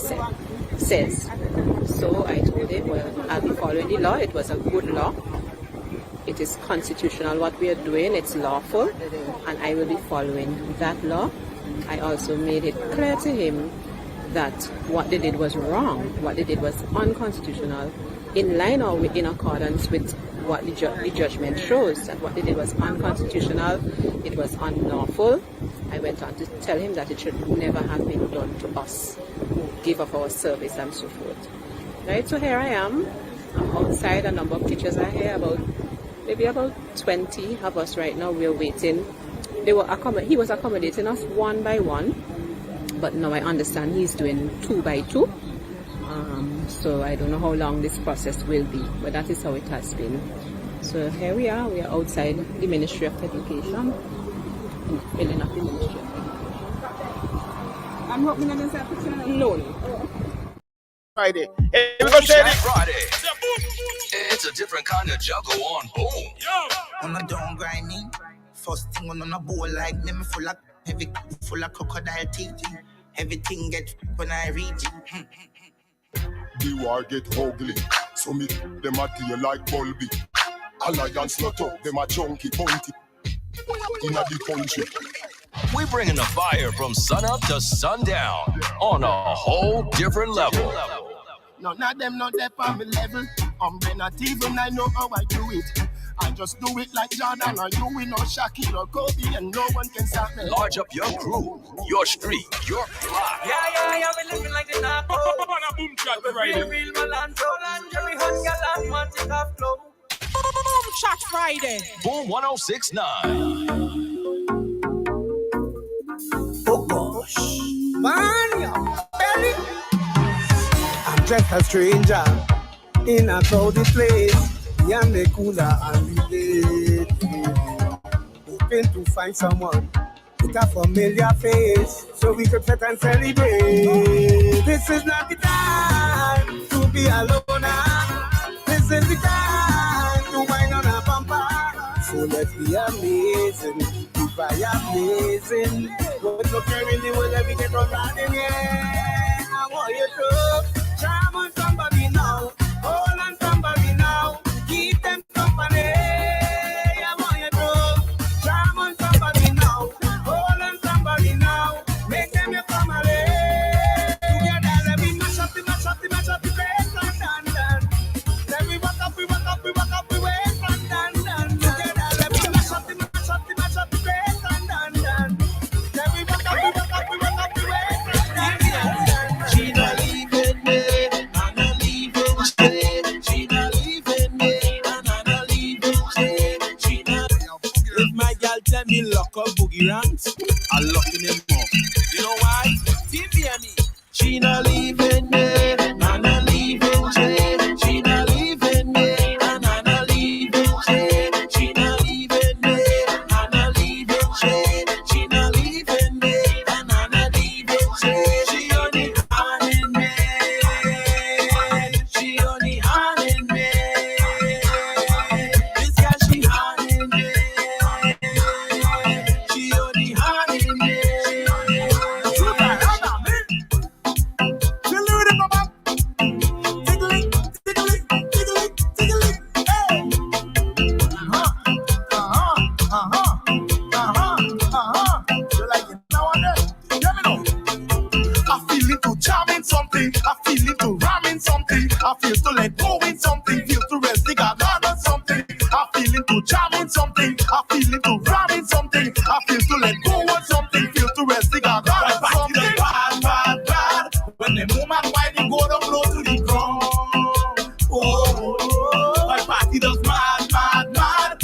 says. So I told him, well, I'll be following the law. It was a good law. It is constitutional what we are doing. It's lawful, and I will be following that law. I also made it clear to him that what they did was wrong, what they did was unconstitutional, in line or in accordance with what the judgment shows, that what they did was unconstitutional, it was unlawful. I went on to tell him that it should never have been done to us who give up our service and so forth. Right, so here I am. I'm outside. A number of teachers are here, maybe about 20 of us right now. We're waiting. He was accommodating us one by one. but now I understand he's doing 2 by 2. So I don't know how long this process will be, but that is how it has been. So here we are outside the Ministry of Education, filling up the Ministry of Education. I'm hoping that there's a picture. No. Friday. Hey, we go share it. Friday. It's a different kind of juggle on boom. On a don't grind me. First thing on a bowl like me full of heavy, full of crocodile teeth. Everything get when I reach it. The war get ugly, so me them a tear like Bulby. Alliance not up, them a chunky bunty. Inna the country. We bringing the fire from sun up to sundown on a whole different level. None of them not there on my level. Not even I know how I do it. I just do it like Jordan or you, we know Shaquille or Kobe, and no one can stop me. Large up your crew, your street, your block. Yeah, we living like the narco. Boom shot Friday. Real Melanto, every hot gal and want it off flow. Boom shot Friday. Boom 1069. Oh gosh, Man, yo, belly. I'm just a stranger in a crowded place. Yeah, me cooler and relate. Hoping to find someone with a familiar face so we could sit and celebrate. This is not the time to be alone. This is the time to wind on a bumper. So let's be amazing, be amazing. But no care in the world, let me get on riding, yeah. I want you to charm on somebody now, hold on somebody now. Keep them company. I want you to charm on somebody now, hold on somebody now, make them your family. Together, let me mash up the place and dance. Let me walk up, we wait and dance. Together, let me mash up the place and dance. Let me walk up, we wait and dance. She not leaving me, I'm not leaving she. She not leaving me. If my girl tell me lock up boogie ranks, I'm locking him up. You know why? TVME. She not leaving me, I'm not leaving she. She not leaving me, I'm not leaving she. She not leaving me, I'm not leaving she. She not leaving me, I'm not leaving she. She only honey me. She only honey me. This girl she honey me. She only honey me. I feel into jamming something, I feel into ramming something, I feel to let go in something, feel to rest the garden on something, I feel into jamming something, I feel into ramming something, I feel to let go on something, feel to rest the garden on something. Bad. When the woman whine, you go down low to the ground. Oh, my party does mad.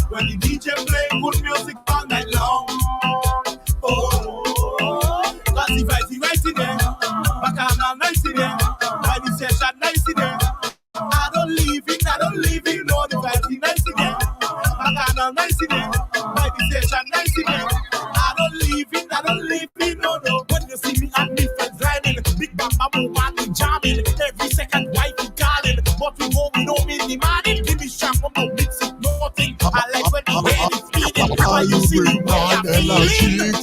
When the DJ play good music all night long. Oh, cause the vibes right in there, bacchanal nice in there, by the session nice in there. I don't leave it, no, the vibes nice in there, bacchanal nice in there, by the session nice in there. I don't leave it, no. When you see me and me friends riding, big bamba move and jamming, every second wife you calling, but we go, we don't mean the money. Give me strap from the mix it, nothing. I like when the head is feeding, how you see me way I feel it.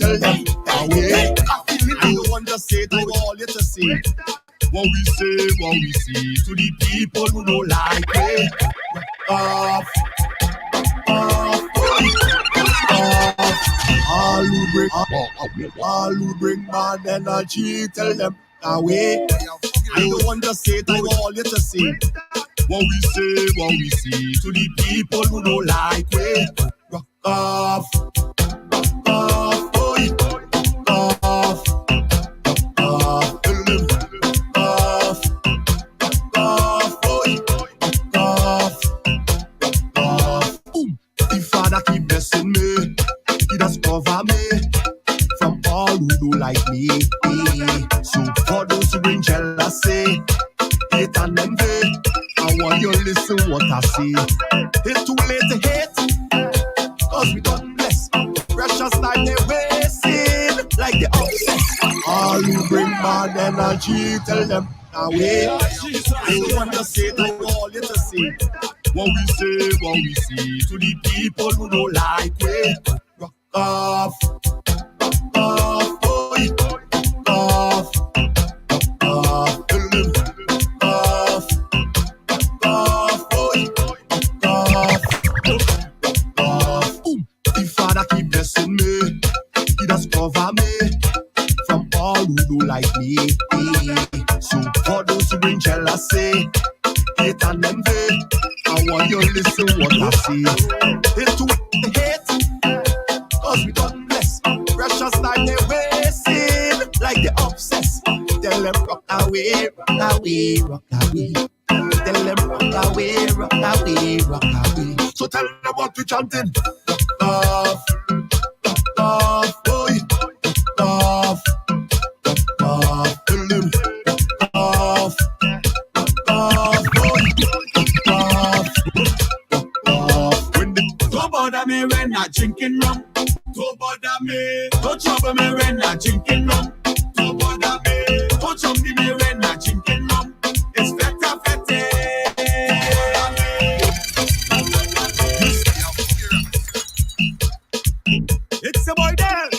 I feel it, I don't want to say it, I want you to say it. What we say to the people who don't like it. Off. All who bring bad energy, tell them away. I don't want to say it, I want you to say it. What we say to the people who don't like it. Rock off. Father keep blessing me, he does cover me from all who do like me. bad energy, tell them away. I want to say to all you to see. What we see to the people who don't like it. Rock off, boy, off, tell them off, boy, off. The Father keep blessing me, He does cover me from all who don't like me. So for those who bring jealousy, hate and envy, I want you to listen what I say. Hate to hate, cause we don't bless. Precious like they wasting, like they obsessed. Tell them rock away, rock away, rock away. Tell them rock away, rock away, rock away. So tell them what we chanting. Off, boy, off, tell them off, boy, off. Don't bother me when I drinking rum. Don't bother me. Don't trouble me when I drinking rum. Don't bother me. Don't trouble me when I drinking rum. It's better, better. It's a boy there.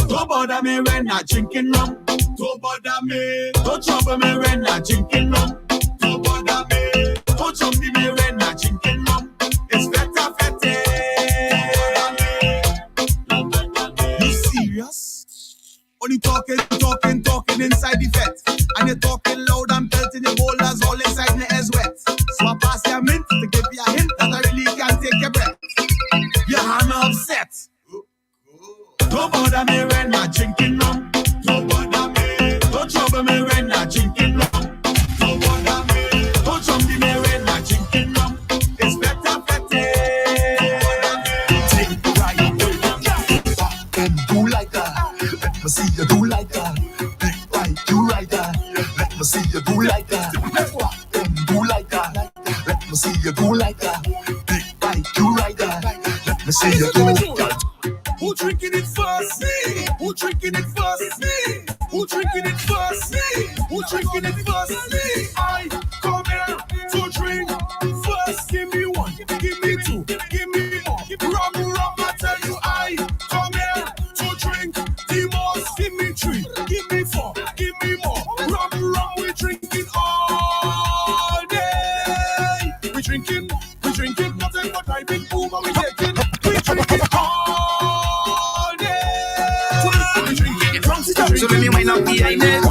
Don't bother me when I drinking rum. Don't bother me. Don't trouble me when I drinking rum. Don't bother me. Don't trouble me when I drinking rum. It's better, better. You serious? Only talking inside the vet. And you're talking loud and pelting your boulders all inside the air's wet. So I pass your mint to give you a hint that I really can't take your breath. Your hammer upset. Don't bother me when I drinking rum. Don't bother me. Don't trouble me when I drinking rum. Don't bother me. Don't trouble me when I drinking rum. It's better, better. Take the right way. And do like that. Let me see you do like that. Big right, do like that. Let me see you do like that. And do like that. Let me see you do like that. Big right, do like that. Let me see you do like that. Who drinking it first? Me. Who drinking it first? Me. Who drinking it first? Me. Who drinking it first? Me. I come here to drink first. Give me one, give me two, give me more. Rum, I tell you, I come here to drink the most. Give me three, give me four, give me more. Rum, we drinking all day. We drinking nothing but I big boom, and we taking, we drinking all day. So let me wind up behind it.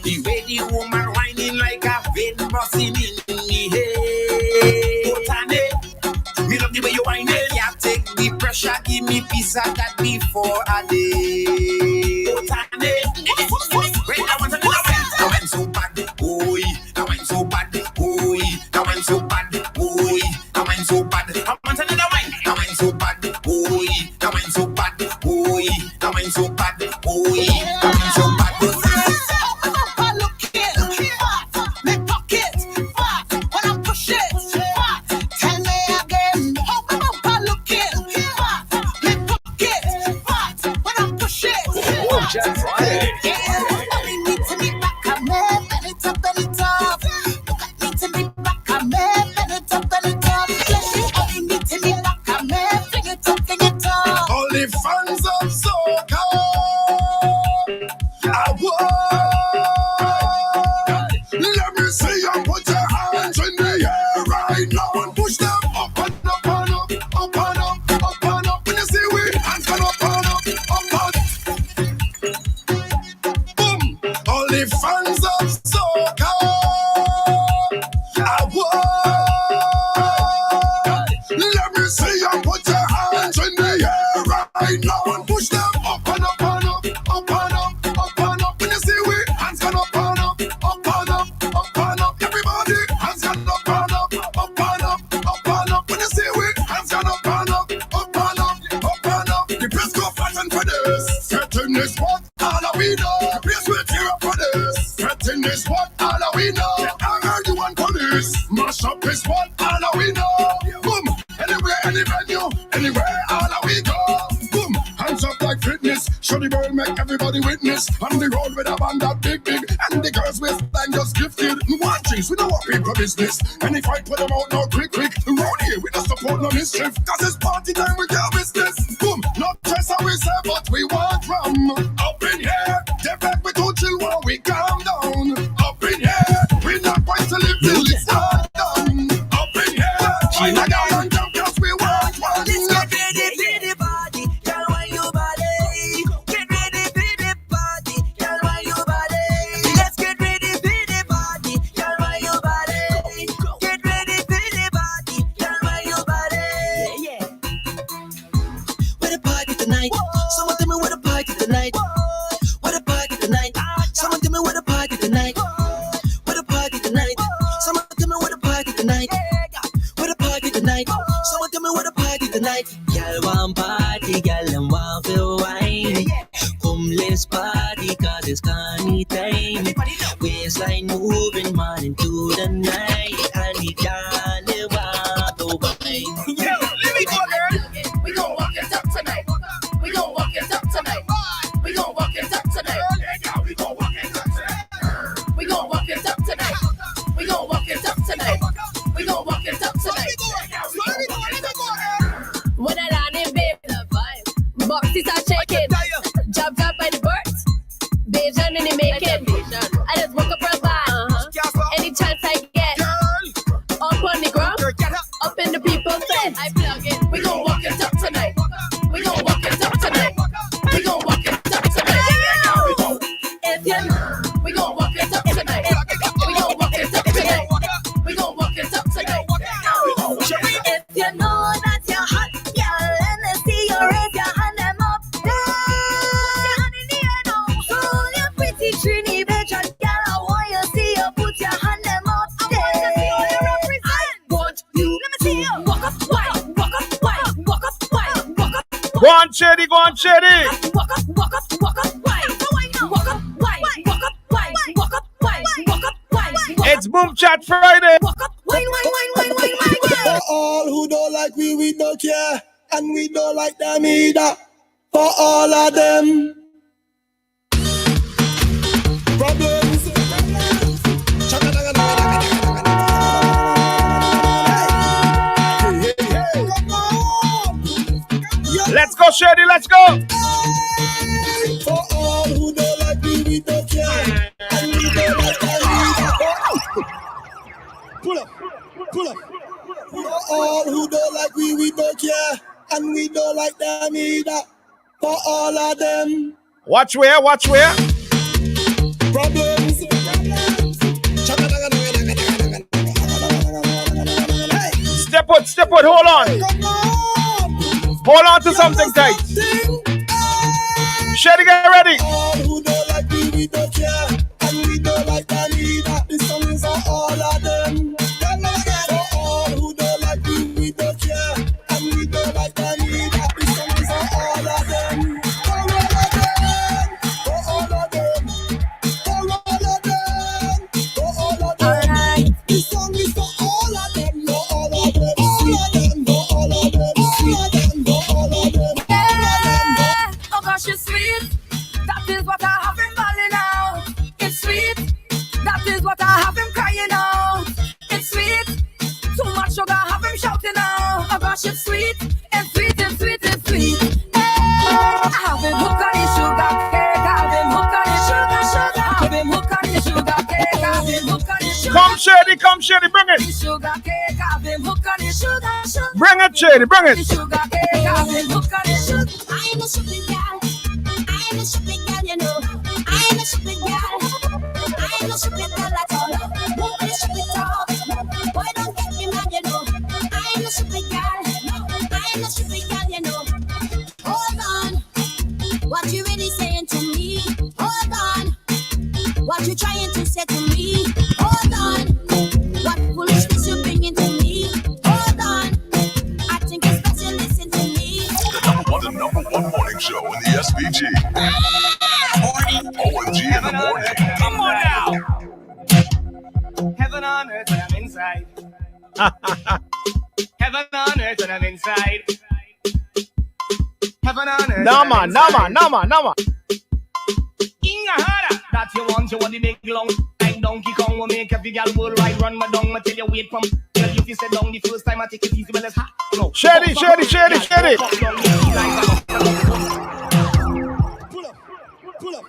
The way the woman whining like a vein busting in me head. Me love the way you whine it. Can't take the pressure, give me piece of that before a day. When I want to I went so bad, boy. I went so bad, boy. I went so bad, boy. I went so bad. I want another wine. I went so bad, boy. I went so bad, boy. I went so bad, boy. I went so bad. Only fans of soca. I want. Let me see you put your hands in the air right now and push them up and up and up, up and up, up and up. When you see we hands going up and up and boom. Only fans of soca. I want. Let me see you put your hands in the air right now and push them up and up and up, up and up, up and up. When you see we hands going up and up, up and up, up and up. Everybody hands going up and up, up and up, up and up. When you see we hands going up and up, up and up, up and up. The press go fighting for this. Setting this what all we know. The place will tear up for this. Setting this what all we know. I heard you want police. Mash up this what all we know. Boom. Anywhere, any venue, anywhere, all we go. Boom. Hands up like fitness. the world make everybody witness. On the road with a band that big, and the girls with line just gifted. One things we know what people business. And if I put them out now quick. Round here we don't support no mischief. Cause it's party time with your business. Boom, not just how we say, but we want from up in here. They back with two chill while we calm down. Up in here, we're not going to live till it's all done. Up in here, find a girl and jump cause we want one. Let's get ready for the party, girl, why you body? Get ready for the party, girl, why you body? Let's get ready for the party, girl, why you body? Get ready for the party, girl, why you body? Yeah. Where the party tonight? Someone tell me where the party tonight? Where the party tonight? Someone tell me where the party tonight? Where the party tonight? Someone tell me where the party tonight? Where the party tonight? Someone tell me where the party tonight? Y'all want party, y'all and want feel wine. Come let's party, cause it's carny time. Waistline moving morning to the night. I need y'all to want to wine. Yo, let me go, girl. We gon' walk it up tonight. We gon' walk it up tonight. We gon' walk it up tonight. We gon' walk it up tonight. We gon' walk it up tonight. We gon' walk it up tonight. We gon' walk it up tonight. When I land in babe, the vibe. Boxes are shaking. Jab by the birds. Beijing in the making. I just woke up from band. Any chance I get. Up on the ground. Up in the people's face. I plug it. We gon' walk it up tonight. We gon' walk it up tonight. We gon' walk it up tonight. If you we gon' walk it up tonight. We gon' walk it up tonight. We gon' walk it up tonight. If you know that you're hot, girl, and I see you raise your hand them up. Put your hand in the air now. Hold your pretty trini bitch and girl, I want you see you put your hand them up. I want to see how you represent. Want you? Let me see you. Walk up, wide, walk up, wide, walk up, wide, walk up. Go on, Shady, go on, Shady. Walk up, walk up, walk up, wide. Walk up, wide, walk up, wide, walk up, wide, walk up, wide. It's Boom Chat Friday. Walk up, wine, girl. For all who don't like we don't care. And we don't like them either. For all of them. Problems. Let's go, Shady, let's go. For all who don't like we don't care. And we don't like them either. Pull up. For all who don't like we don't care. And we don't like them either. For all of them. Watch where? Problems. Step out, hold on. Hold on to something tight. Shady, get ready. All who don't like we don't care. And we don't like them either. This song is for all of them. For all who don't like we don't care. And we don't like them either. This song is for all of them. For all of them. For all of them. For all of them. For all of them. Alright. This song is for all of them. For all of them. For all of them. For all of them. For all of them. Oh gosh, it's sweet. That is what I have been balling out. It's sweet. That is what I have been crying out. It's sweet. Too much sugar, have him shouting out. Oh gosh, it's sweet. It's sweet, it's sweet, it's sweet. Hey, I have him hooked on his sugar cake. I have him hooked on his sugar. I have him hooked on his sugar cake. I have him hooked on his sugar. Come, Shady, bring it. Sugar cake, I have him hooked on his sugar. Bring it, Shady, bring it. Sugar cake, I have him hooked on his sugar. I'm a shopping girl. I'm a shopping girl, you know. I'm a shopping girl. I'm a shopping girl at all. Who is shopping top? Why don't get me mad, you know? I'm a shopping girl. I'm a shopping girl, you know. Hold on. What you really saying to me? Hold on. What you trying to say to me? Hold on. What foolishness you bringing to me? Hold on. I think it's best you listen to me. The number one morning show in the SPG. OMG in the morning. Come on now. Heaven on earth when I'm inside. Heaven on earth when I'm inside. heaven and earth. No man. In a heard that you want the big long like Donkey Kong will make every girl worldwide run my dung. I tell you wait from tell you if you sit down the first time I take it easy, well it's hot. No. Shady. Pull up.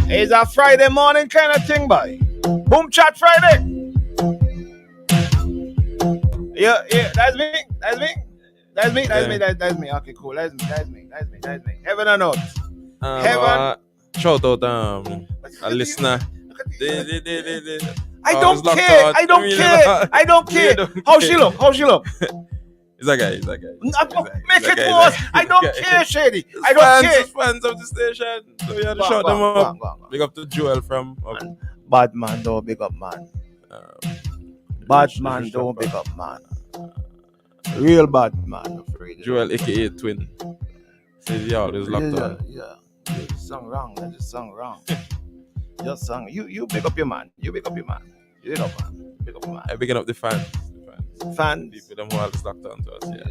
It's a Friday morning kind of thing, boy. Boom Chat Friday. Yeah, that's me. Okay, cool. That's me. Heaven and earth. Heaven. Shout out a listener. I don't care. How she look? He's a guy. Make it worse. I don't care, Shady. I don't care. Fans of the station. So we had to shout them up. Big up to Joel from Bad man, don't big up man. Bad man, don't big up man. Real bad man, afraid. Joel, aka Twin. Says he always locked on. Yeah. You sung wrong. Just sung. You big up your man. Big up man. I'm picking up the fans. Fans. People them who always locked on to us. Yeah.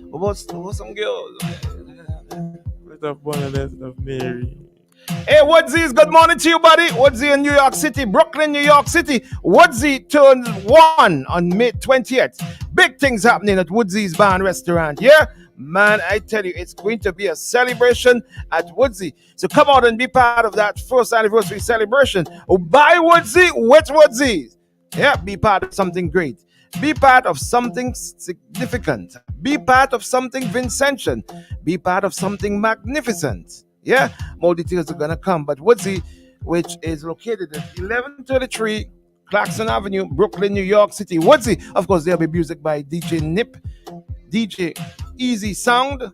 What's some girls? Let up one of them of Mary. Hey, Woodsy, good morning to you, buddy. Woodsy in New York City, Brooklyn, New York City. Woodsy turns 1 on May 20th. Big things happening at Woodsy's Bar and Restaurant. Yeah, man, I tell you, it's going to be a celebration at Woodsy. So come out and be part of that first anniversary celebration. By Woodsy, with Woodsy. Yeah, be part of something great. Be part of something significant. Be part of something Vincentian. Be part of something magnificent. Yeah, more details are gonna come. But Woodsy, which is located at 1133 Clarkson Avenue, Brooklyn, New York City. Woodsy, of course, there'll be music by DJ Nip, DJ Easy Sound,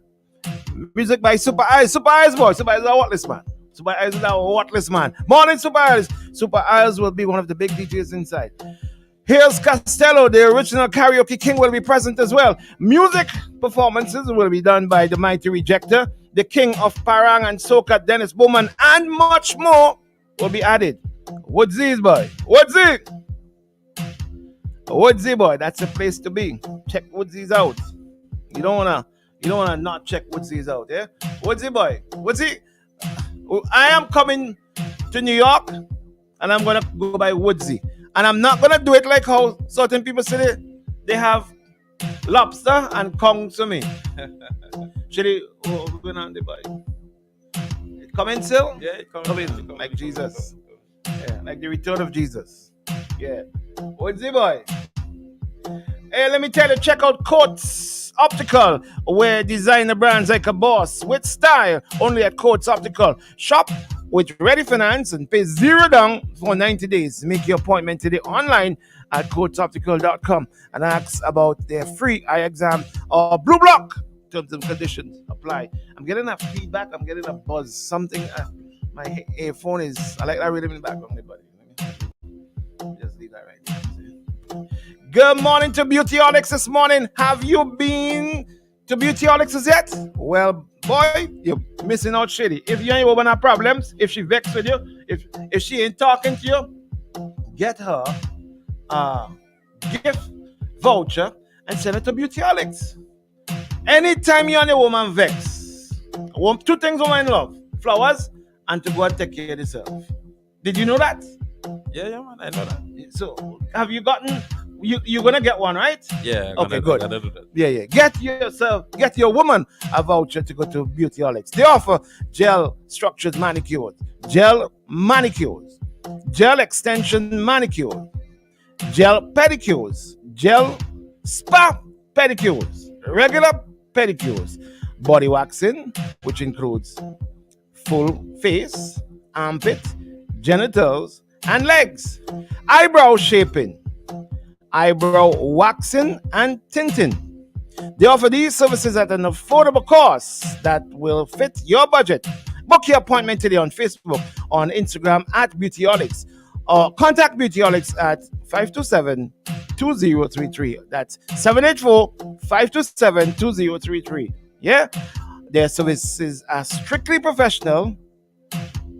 music by Super Eyes. Super Eyes, boy. Super Eyes is a whatless man. Super Eyes is a whatless man. Morning, Super Eyes. Super Eyes will be one of the big DJs inside. Here's Costello, the original karaoke king, will be present as well. Music performances will be done by the Mighty Rejector, the king of Parang and Soca, Dennis Bowman, and much more will be added. Woodsy's boy. Woodsy boy, that's the place to be. Check Woodsy's out. You don't wanna not check Woodsy's out, yeah? Woodsy boy. Woodsy, I am coming to New York and I'm gonna go by Woodsy. And I'm not gonna do it like how certain people say they have lobster and kong to me. Should we're going on the boy? It coming still? Yeah, it coming. Like Jesus. Yeah, like the return of Jesus. Yeah. Woodsy boy. Hey, let me tell you, check out Coates Optical, where designer brands like a boss with style, only at Coates Optical. Shop with ready finance and pay $0 down for 90 days. Make your appointment today online at coatesoptical.com and ask about their free eye exam or blue block. Terms and conditions apply. I'm getting a feedback. I'm getting a buzz. Something. My earphone is. I like that rhythm in the background, buddy. Just leave that right there. Good morning to Beautyolix this morning. Have you been to Beautyolix yet? Well, boy, you're missing out, Shady. If you ain't woman have problems, if she vexed with you, if she ain't talking to you, get her a gift voucher and send it to Beautyolix. Anytime you and your woman vex, two things women love: flowers and to go and take care of yourself. Did you know that? Yeah, man, I know that. So, have you gotten? You're gonna get one, right? Yeah. Okay, good. I do that. Yeah. Get your woman a voucher to go to Beautyolix. They offer gel structured manicures, gel manicures, gel extension manicures, gel pedicures, gel spa pedicures, regular pedicures, body waxing, which includes full face, armpit, genitals, and legs, eyebrow shaping, eyebrow waxing, and tinting. They offer these services at an affordable cost that will fit your budget. Book your appointment today on Facebook, on Instagram at Beautyolix, or contact Beautyolix at 527-2033. That's 784-527-2033. Yeah? Their services are strictly professional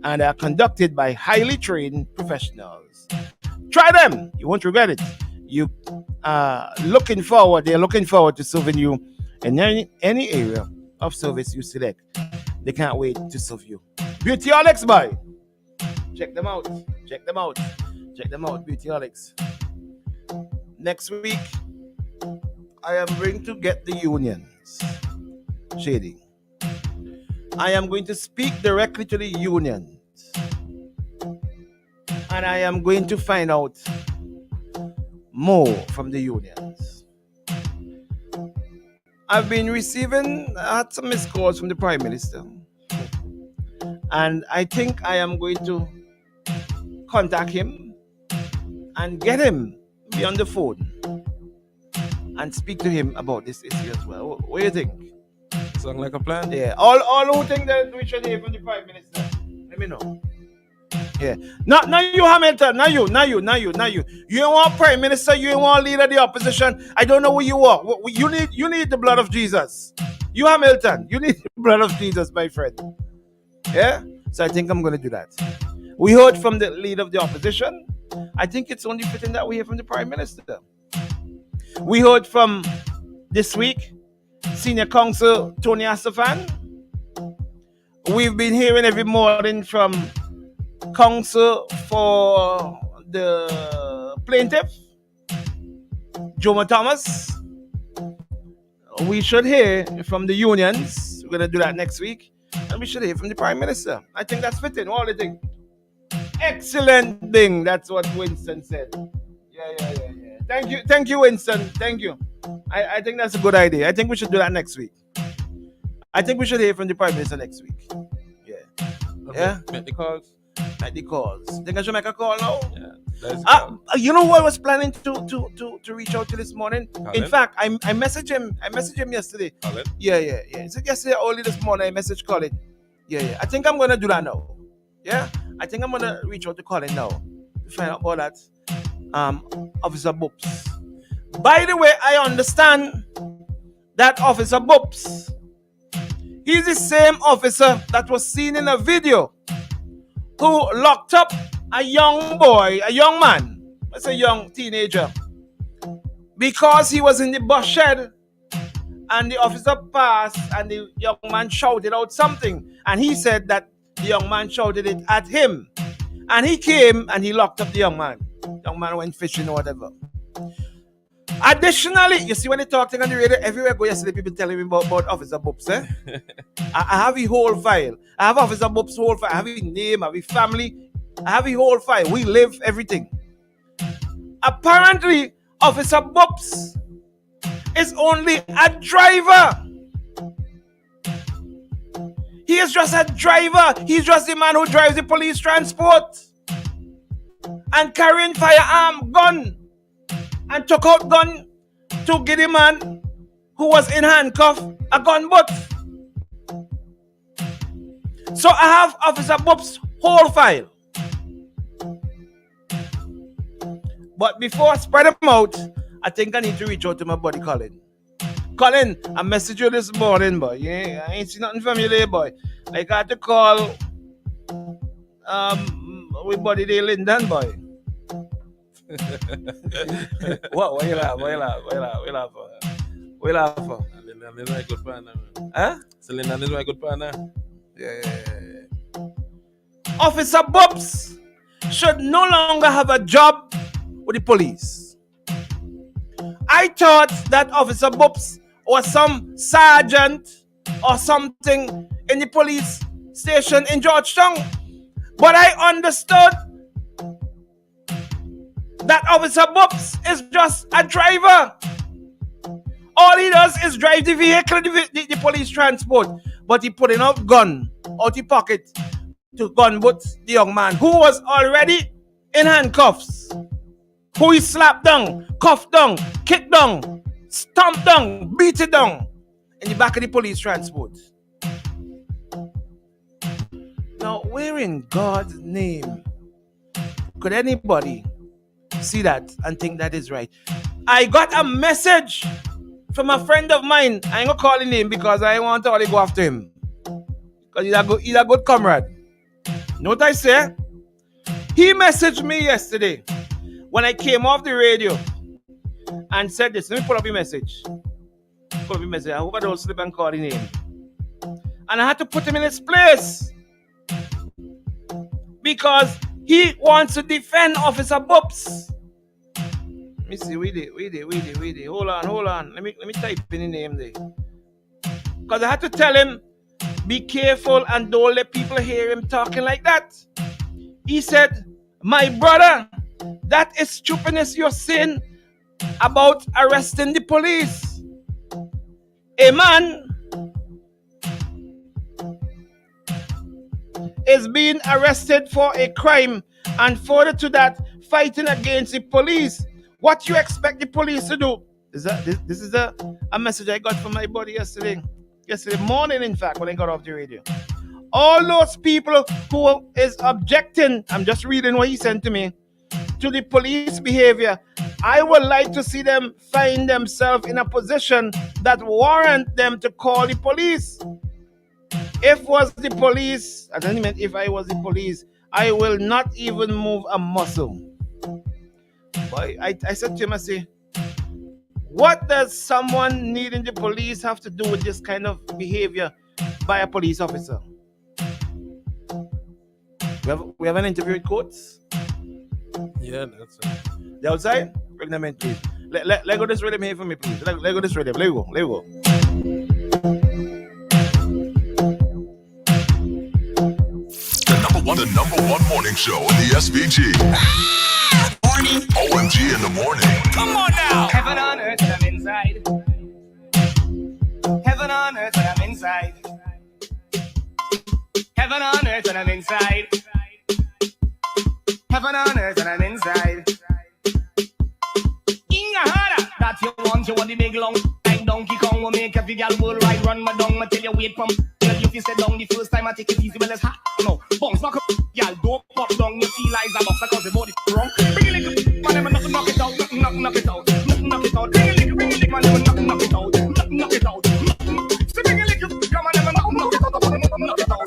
and are conducted by highly trained professionals. Try them. You won't regret it. you looking forward to serving you in any area of service you select. They can't wait to serve you. Beautyholics, boy. Check them out. Beautyholics. Next week, I am going to get the unions. Shady. I am going to speak directly to the unions. And I am going to find out more from the unions. I've been I had some missed calls from the Prime Minister. And I think I am going to contact him and get him be on the phone and speak to him about this issue as well. What do you think? Sound like a plan? Yeah. All who think that we should hear from the Prime Minister, let me know. Yeah. Not you, Hamilton. Not you. You ain't want Prime Minister. You ain't want leader of the opposition. I don't know who you are. You need the blood of Jesus. You, Hamilton. You need the blood of Jesus, my friend. Yeah. So I think I'm going to do that. We heard from the leader of the opposition. I think it's only fitting that we hear from the Prime Minister. We heard from this week Senior Counsel Tony Astafan. We've been hearing every morning from Counsel for the plaintiff, Joma Thomas. We should hear from the unions. We're going to do that next week. And we should hear from the Prime Minister. I think that's fitting. All the thing. Excellent thing. That's what Winston said. Yeah. Thank you, Winston. Thank you. I think that's a good idea. I think we should do that next week. I think we should hear from the Prime Minister next week. Yeah. Make the calls. Think I should make a call now? Yeah. You know who I was planning to reach out to this morning? Colin? In fact, I messaged him. I messaged him yesterday. Colin? Yeah. So yesterday, early this morning, I messaged Colin. Yeah. I think I'm gonna do that now. Yeah. I think I'm gonna reach out to Colin now to find out about that. Officer Boops. By the way, I understand that Officer Boops, he's the same officer that was seen in a video who locked up a young man, that's a young teenager, because he was in the bus shed and the officer passed and the young man shouted out something, and he said that the young man shouted it at him, and he came and he locked up the young man. Young man went fishing or whatever. Additionally, you see when they talking on the radio, everywhere I go yesterday, people telling me about Officer Boops. I have a whole file. I have Officer Boops' whole file. I have his name, I have his family. I have his whole file. We live everything. Apparently, Officer Boops is only a driver. He is just a driver. He's just the man who drives the police transport and carrying firearm, gun, and took out gun to give the man who was in handcuff a gun butt. So I have Officer Boops' whole file. But before I spread them out, I think I need to reach out to my buddy Colin. Colin, I messaged you this morning, boy. Yeah, I ain't seen nothing from you there, boy. I got to call with buddy there, Lyndon, boy. What you laugh? What you laugh for? Lyndon is my good partner. Huh? So Lyndon is my good partner. Yeah. Officer Boops should no longer have a job with the police. I thought that Officer Boops was some sergeant or something in the police station in Georgetown. But I understood that Officer Boops is just a driver. All he does is drive the vehicle, the police transport. But he put enough gun out the pocket to gun boot the young man who was already in handcuffs. Who he slapped down, cuffed down, kicked down, stomped down, beat it down in the back of the police transport. Now, where in God's name could anybody see that and think that is right? I got a message from a friend of mine. I ain't gonna call his name because I want to only go after him. Because he's a good comrade. Know what I say? He messaged me yesterday when I came off the radio and said this. Let me pull up your message. Pull up your message. I hope I don't slip and call the name. And I had to put him in his place because he wants to defend Officer Boops. Let me see. Wait. Hold on. Let me type in the name there. Because I had to tell him, be careful and don't let people hear him talking like that. He said, my brother, that is stupidness you're saying about arresting the police. A man is being arrested for a crime and further to that, fighting against the police. What you expect the police to do? This is a message I got from my buddy yesterday morning, in fact, when I got off the radio. All those people who is objecting, I'm just reading what he sent to me, to the police behavior, I would like to see them find themselves in a position that warrant them to call the police. If I was the police, I will not even move a muscle. But I said to him, I say, what does someone needing the police have to do with this kind of behavior by a police officer? We have an interview with Coates? Yeah, that's it. The outside? Bring them in, please. Let go this rhythm here for me, please. Let go this rhythm. Let go. The number one morning show in the SBG. Morning. OMG in the morning. Come on now. Heaven on earth and I'm inside. Heaven on earth and I'm inside. Heaven on earth and I'm inside. Heaven on earth and I'm inside. Inga harder. That you want the big long time Donkey Kong will make every girl will ride. Run my dung, I tell you wait from. If you sit down the first time I take it easy, well it's hot. No, bounce back up, y'all don't pop down. You feel like a boxer cause the body wrong. Bring a little man, never knock it out, knock it out. Bring a little man, never knock it out, knock it out. So bring a little come on, never knock it out, knock it out.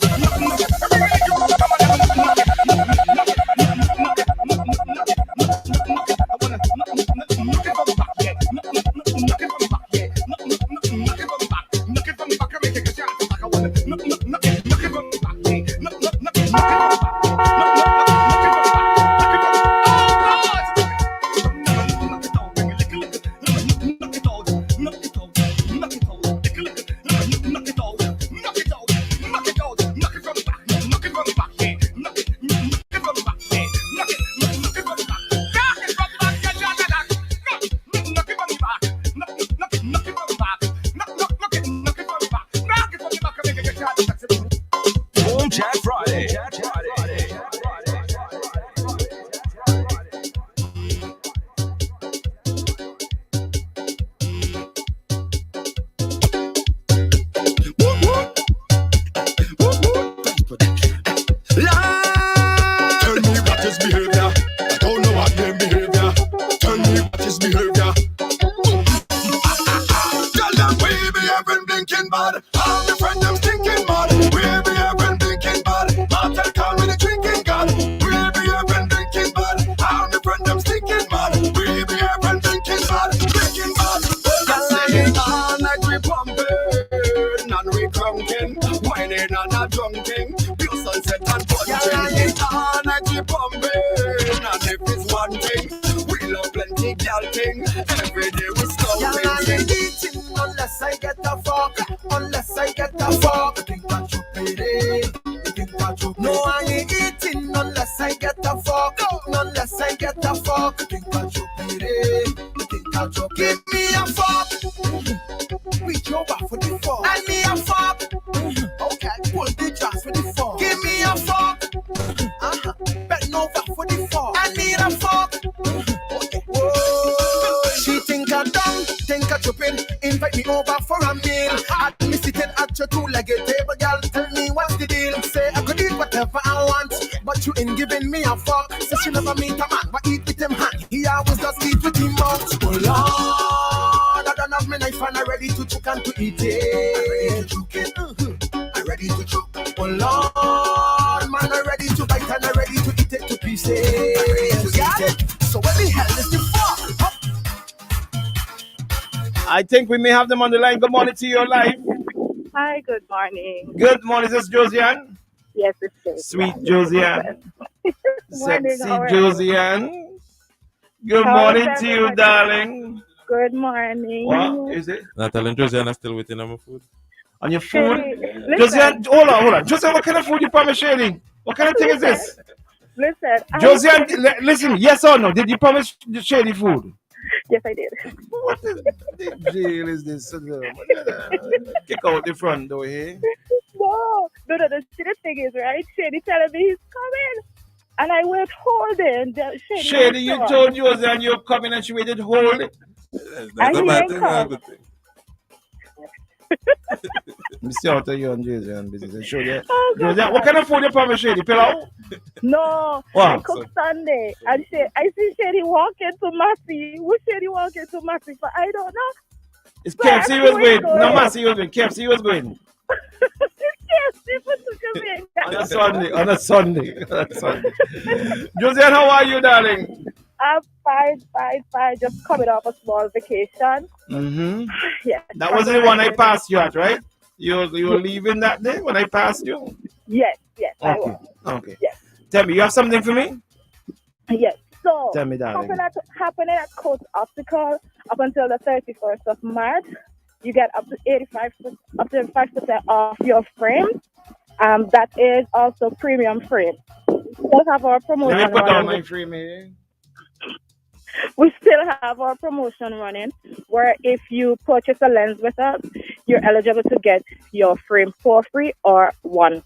I think we may have them on the line. Good morning to your life. Hi, good morning. Good morning. Is this Josiane? Yes, it's Josiane. Sweet Josiane. Morning, Sexy how are you? Josiane. Good How morning is to you, everybody? darling. Good morning. What is it? Not telling Josiane I'm still waiting on my food. On your food? Shady, Josiane, listen, hold on. Josiane, what kind of food you promise Shady? What kind of thing is this? listen. Josiane, listen, yes or no? Did you promise Shady food? Yes, I did. What the jail is this? Kick out the front door here. No, the thing is, right? Shady telling me he's coming. And I wait holding. Shady, you told Josiane you're coming and she waited hold. And he ain't come. Me see out of you and Josiane business. Show you. Oh, God. Josiane, what kind of food you promise Shady? Pillow? No, What? I cooked Sunday. And I see Shady walking to Massey. Who's Shady walking to Massey for? I don't know. It's So KFC I'm was going. going. No, Massey was going. KFC was going. KFC for Sugar On a Sunday. On a Sunday. Josiane, how are you, darling? I'm fine. Just coming off a small vacation. Mm-hmm. Yeah. That was the one I passed you at, right? You were leaving that day when I passed you? Yes, I Okay. was. Okay. Yes. Tell me, you have something for me? Yes. So, Tell me, darling. happening at Coast Optical up until the 31st of March, you get up to 85% off your frame. That is also premium frame. We have our promotion Let me put down running. my frame here. We still have our promotion running where if you purchase a lens with us, you're eligible to get your frame for free or $1.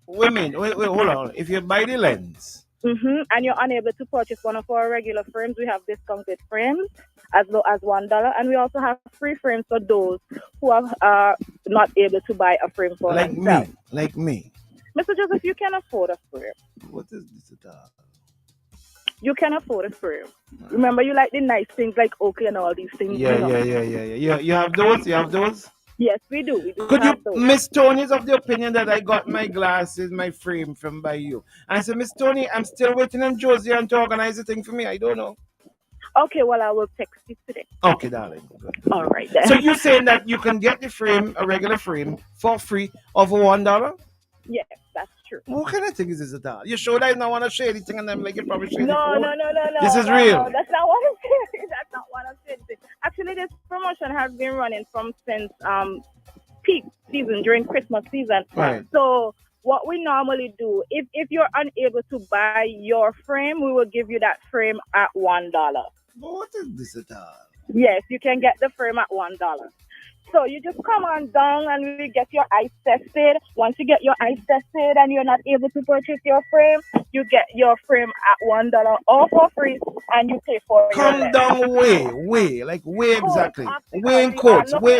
Wait, hold on. If you buy the lens, And you're unable to purchase one of our regular frames, we have discounted frames as low as $1. And we also have free frames for those who are not able to buy a frame for themselves. like me. Mr. Joseph, you can afford a frame. What is this about? You can afford a frame. Remember, you like the nice things like Oakley and all these things. Yeah. You know? You have those? You have those? Yes, we do. We do Could have you, those. Miss Tony is of the opinion that I got my glasses, my frame from by you. And I said, Miss Tony, I'm still waiting on Josiane to organize the thing for me. I don't know. Okay, well, I will text you today. Okay, darling. Good. All right, then. So you're saying that you can get the frame, a regular frame, for free or for $1? Yes, that's true. What kind of thing is this at all? You sure that I don't want to share anything and I'm like, you probably share No. This is no, real. No, that's not what I'm saying. That's not what I'm saying. Actually, this promotion has been running since peak season, during Christmas season. Right. So what we normally do, if you're unable to buy your frame, we will give you that frame at $1. What is this at all? Yes, you can get the frame at $1. So you just come on down and we get your eyes tested. Once you get your eyes tested and you're not able to purchase your frame, you get your frame at $1 all for free and you pay for it. Come down way, like way exactly. Way in quotes, way.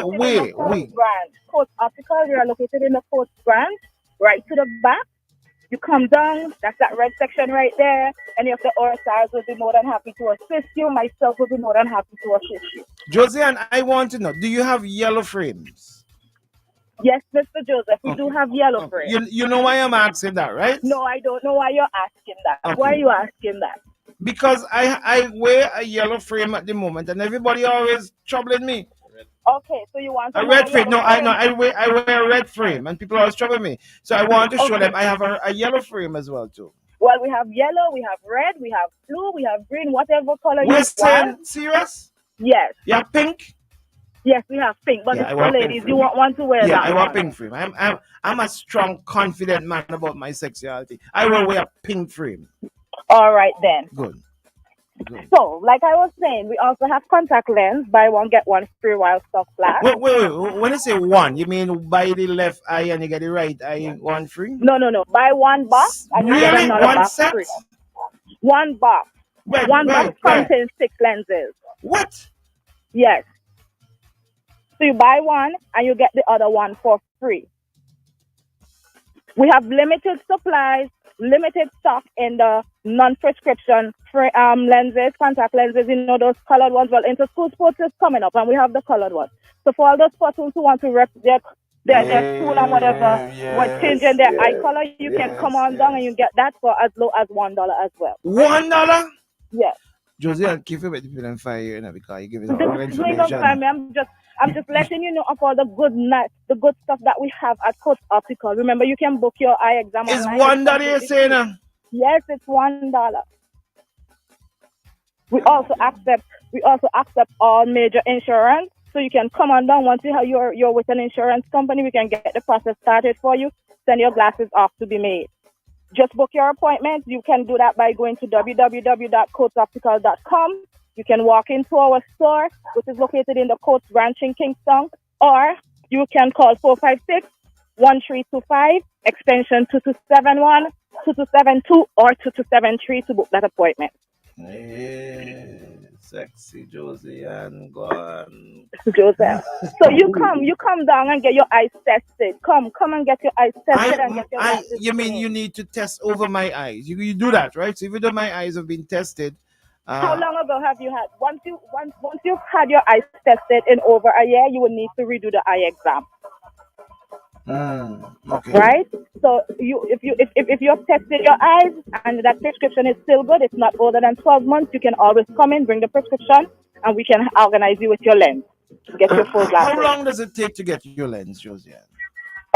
Coast Optical, we are located in the Coast Brand, right to the back. You come down, that's that red section right there. Any of the OSRs will be more than happy to assist you. Myself will be more than happy to assist you. Josiane, I want to know, do you have yellow frames? Yes, Mr. Joseph, we do have yellow frames. You know why I'm asking that, right? No, I don't know why you're asking that. Okay. Why are you asking that? Because I wear a yellow frame at the moment and everybody always troubling me. Okay, so you want A red frame? No, I wear a red frame and people always trouble me. So I want to show them I have a yellow frame as well too. Well, we have yellow, we have red, we have blue, we have green, whatever color you Western, want. serious? Yes. You have pink? Yes, we have pink, but Yeah, it's for ladies. You want to wear that? Yeah, I want one. pink frame. I'm a strong, confident man about my sexuality. I will wear a pink frame. All right then. Good. So, like I was saying, we also have contact lens. Buy one, get one free while stock lasts. Wait. When you say one, you mean buy the left eye and you get the right eye one free? No. Buy one box and you get Really? another One box set? free. One box. One box contains 6 lenses. What? Yes. So you buy one and you get the other one for free. We have limited supplies, limited stock in the non-prescription lenses, contact lenses, those colored ones. Well, into school sports is coming up and we have the colored ones. So for all those persons who want to rep their school and whatever, we're changing their eye color, you can come on down and you get that for as low as $1 as well. $1? Yes. Josie, I'll keep it with the people in fire, you know, because you give us This all is doing up time. information. I'm just letting you know of all the good stuff that we have at Coast Optical. Remember, you can book your eye exam It's online. $1 you're saying now? Yes, it's $1. We also accept all major insurance. So you can come on down once you're with an insurance company. We can get the process started for you. Send your glasses off to be made. Just book your appointment. You can do that by going to www.coatesoptical.com. You can walk into our store, which is located in the Coates branch in Kingston, or you can call 456-1325, extension 2271, 2272, or 2273 to book that appointment. Yeah, sexy Josie and go on. Joseph. So you come down and get your eyes tested. Come and get your eyes tested and get your glasses. You mean you need to test over my eyes? You do that, right? So even though my eyes have been tested, how long ago have you had? Once you've had your eyes tested in over a year, you will need to redo the eye exam. Okay. Right? So if you have tested your eyes and that prescription is still good, it's not older than 12 months, you can always come in, bring the prescription, and we can organize you with your lens. Get your full glasses. How long does it take to get your lens, Josie?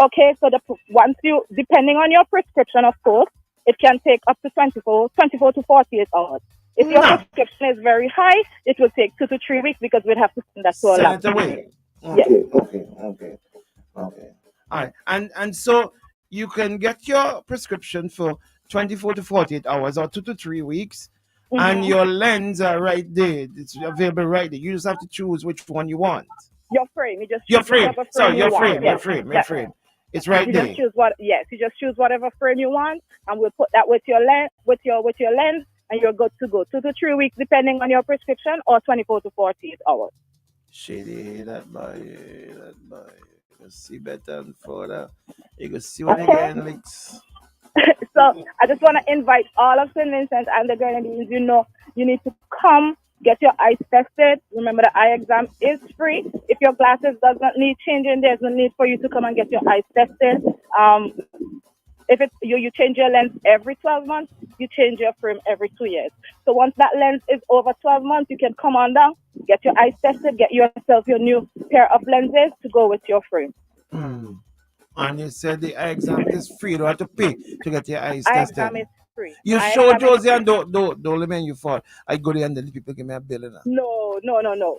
Okay, so depending on your prescription, of course, it can take up to 24 to 48 hours. If your prescription is very high, it will take 2 to 3 weeks because we'd have to send that to a lab. Send it away. Yes. Okay. All right. And so you can get your prescription for 24 to 48 hours or 2 to 3 weeks. And your lens are right there. It's available right there. You just have to choose which one you want. Your frame. You just your frame. Frame Sorry, your frame. It's right you there. Just choose you just choose whatever frame you want, and we'll put that with your lens, and you're good to go. 2 to 3 weeks, depending on your prescription, or 24 to 48 hours. Shady, that boy. You can see better and further. You can see what again, links. So I just want to invite all of St. Vincent and the Grenadines. You know, you need to come get your eyes tested. Remember, the eye exam is free. If your glasses does not need changing, there's no need for you to come and get your eyes tested. If it's you change your lens every 12 months, you change your frame every 2 years. So once that lens is over 12 months, you can come on down, get your eyes tested, get yourself your new pair of lenses to go with your frame. And you said the eye exam is free. You don't have to pay to get your eyes Eye tested. exam is free. You show Josie and don't let me you fall. I go there and the people give me a bill. No.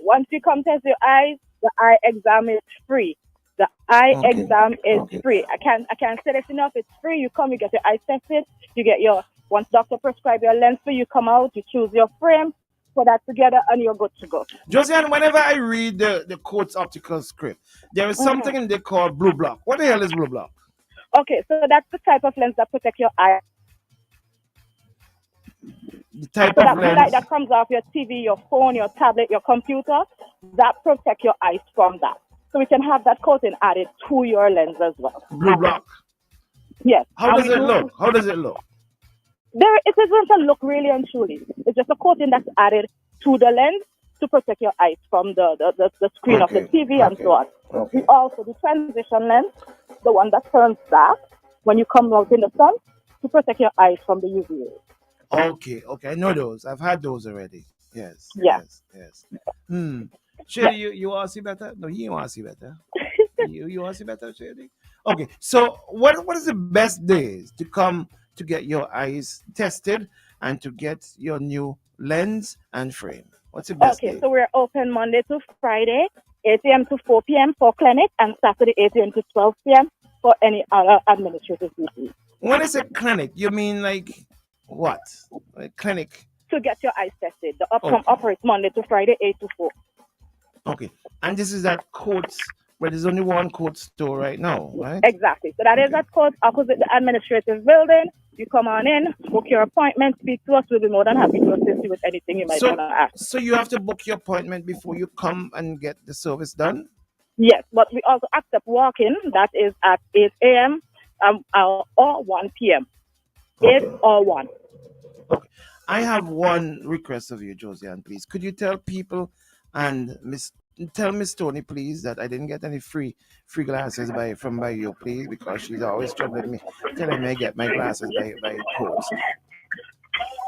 Once you come test your eyes, the eye exam is free. The eye exam is free. I can't say this enough. It's free. You come, you get your eyes tested. You get once doctor prescribe your lens for you, come out, you choose your frame, put that together, and you're good to go. Josiane, whenever I read the Coates Optical script, there is something in there called blue block. What the hell is blue block? Okay, so that's the type of lens that protects your eye. The type of lens? Light that comes off your TV, your phone, your tablet, your computer, that protects your eyes from that. So we can have that coating added to your lens as well. Blue block? Yes. How does it look? It doesn't look really and truly. It's just a coating that's added to the lens to protect your eyes from the screen of the TV and so on. We also do transition lens, the one that turns dark when you come out in the sun, to protect your eyes from the UV rays. Okay. I know those. I've had those already. Yes. Yes. Shady, you want to see better? No, you want to see better. you want to see better, Shady? Okay. So what is the best days to come to get your eyes tested and to get your new lens and frame? What's the best day? So we're open Monday to Friday, 8 a.m. to 4 p.m. for clinic, and Saturday 8 a.m. to 12 p.m. for any other administrative duties. When is a clinic, you mean like what? A clinic? To get your eyes tested. The operates Monday to Friday, 8 to 4. Okay. And this is at Coates, where there's only one Coates store right now, right? Exactly. So that is at Coates, opposite the administrative building. You come on in, book your appointment, speak to us. We'll be more than happy to assist you with anything you might want to ask. So you have to book your appointment before you come and get the service done? Yes, but we also accept walk-in. That is at 8 a.m. Or 1 p.m. 8 or 1. Okay. I have one request of you, Josiane, please. Could you tell people and tell Miss Tony, please, that I didn't get any free glasses from you, please, because she's always telling me I get my glasses by Coates.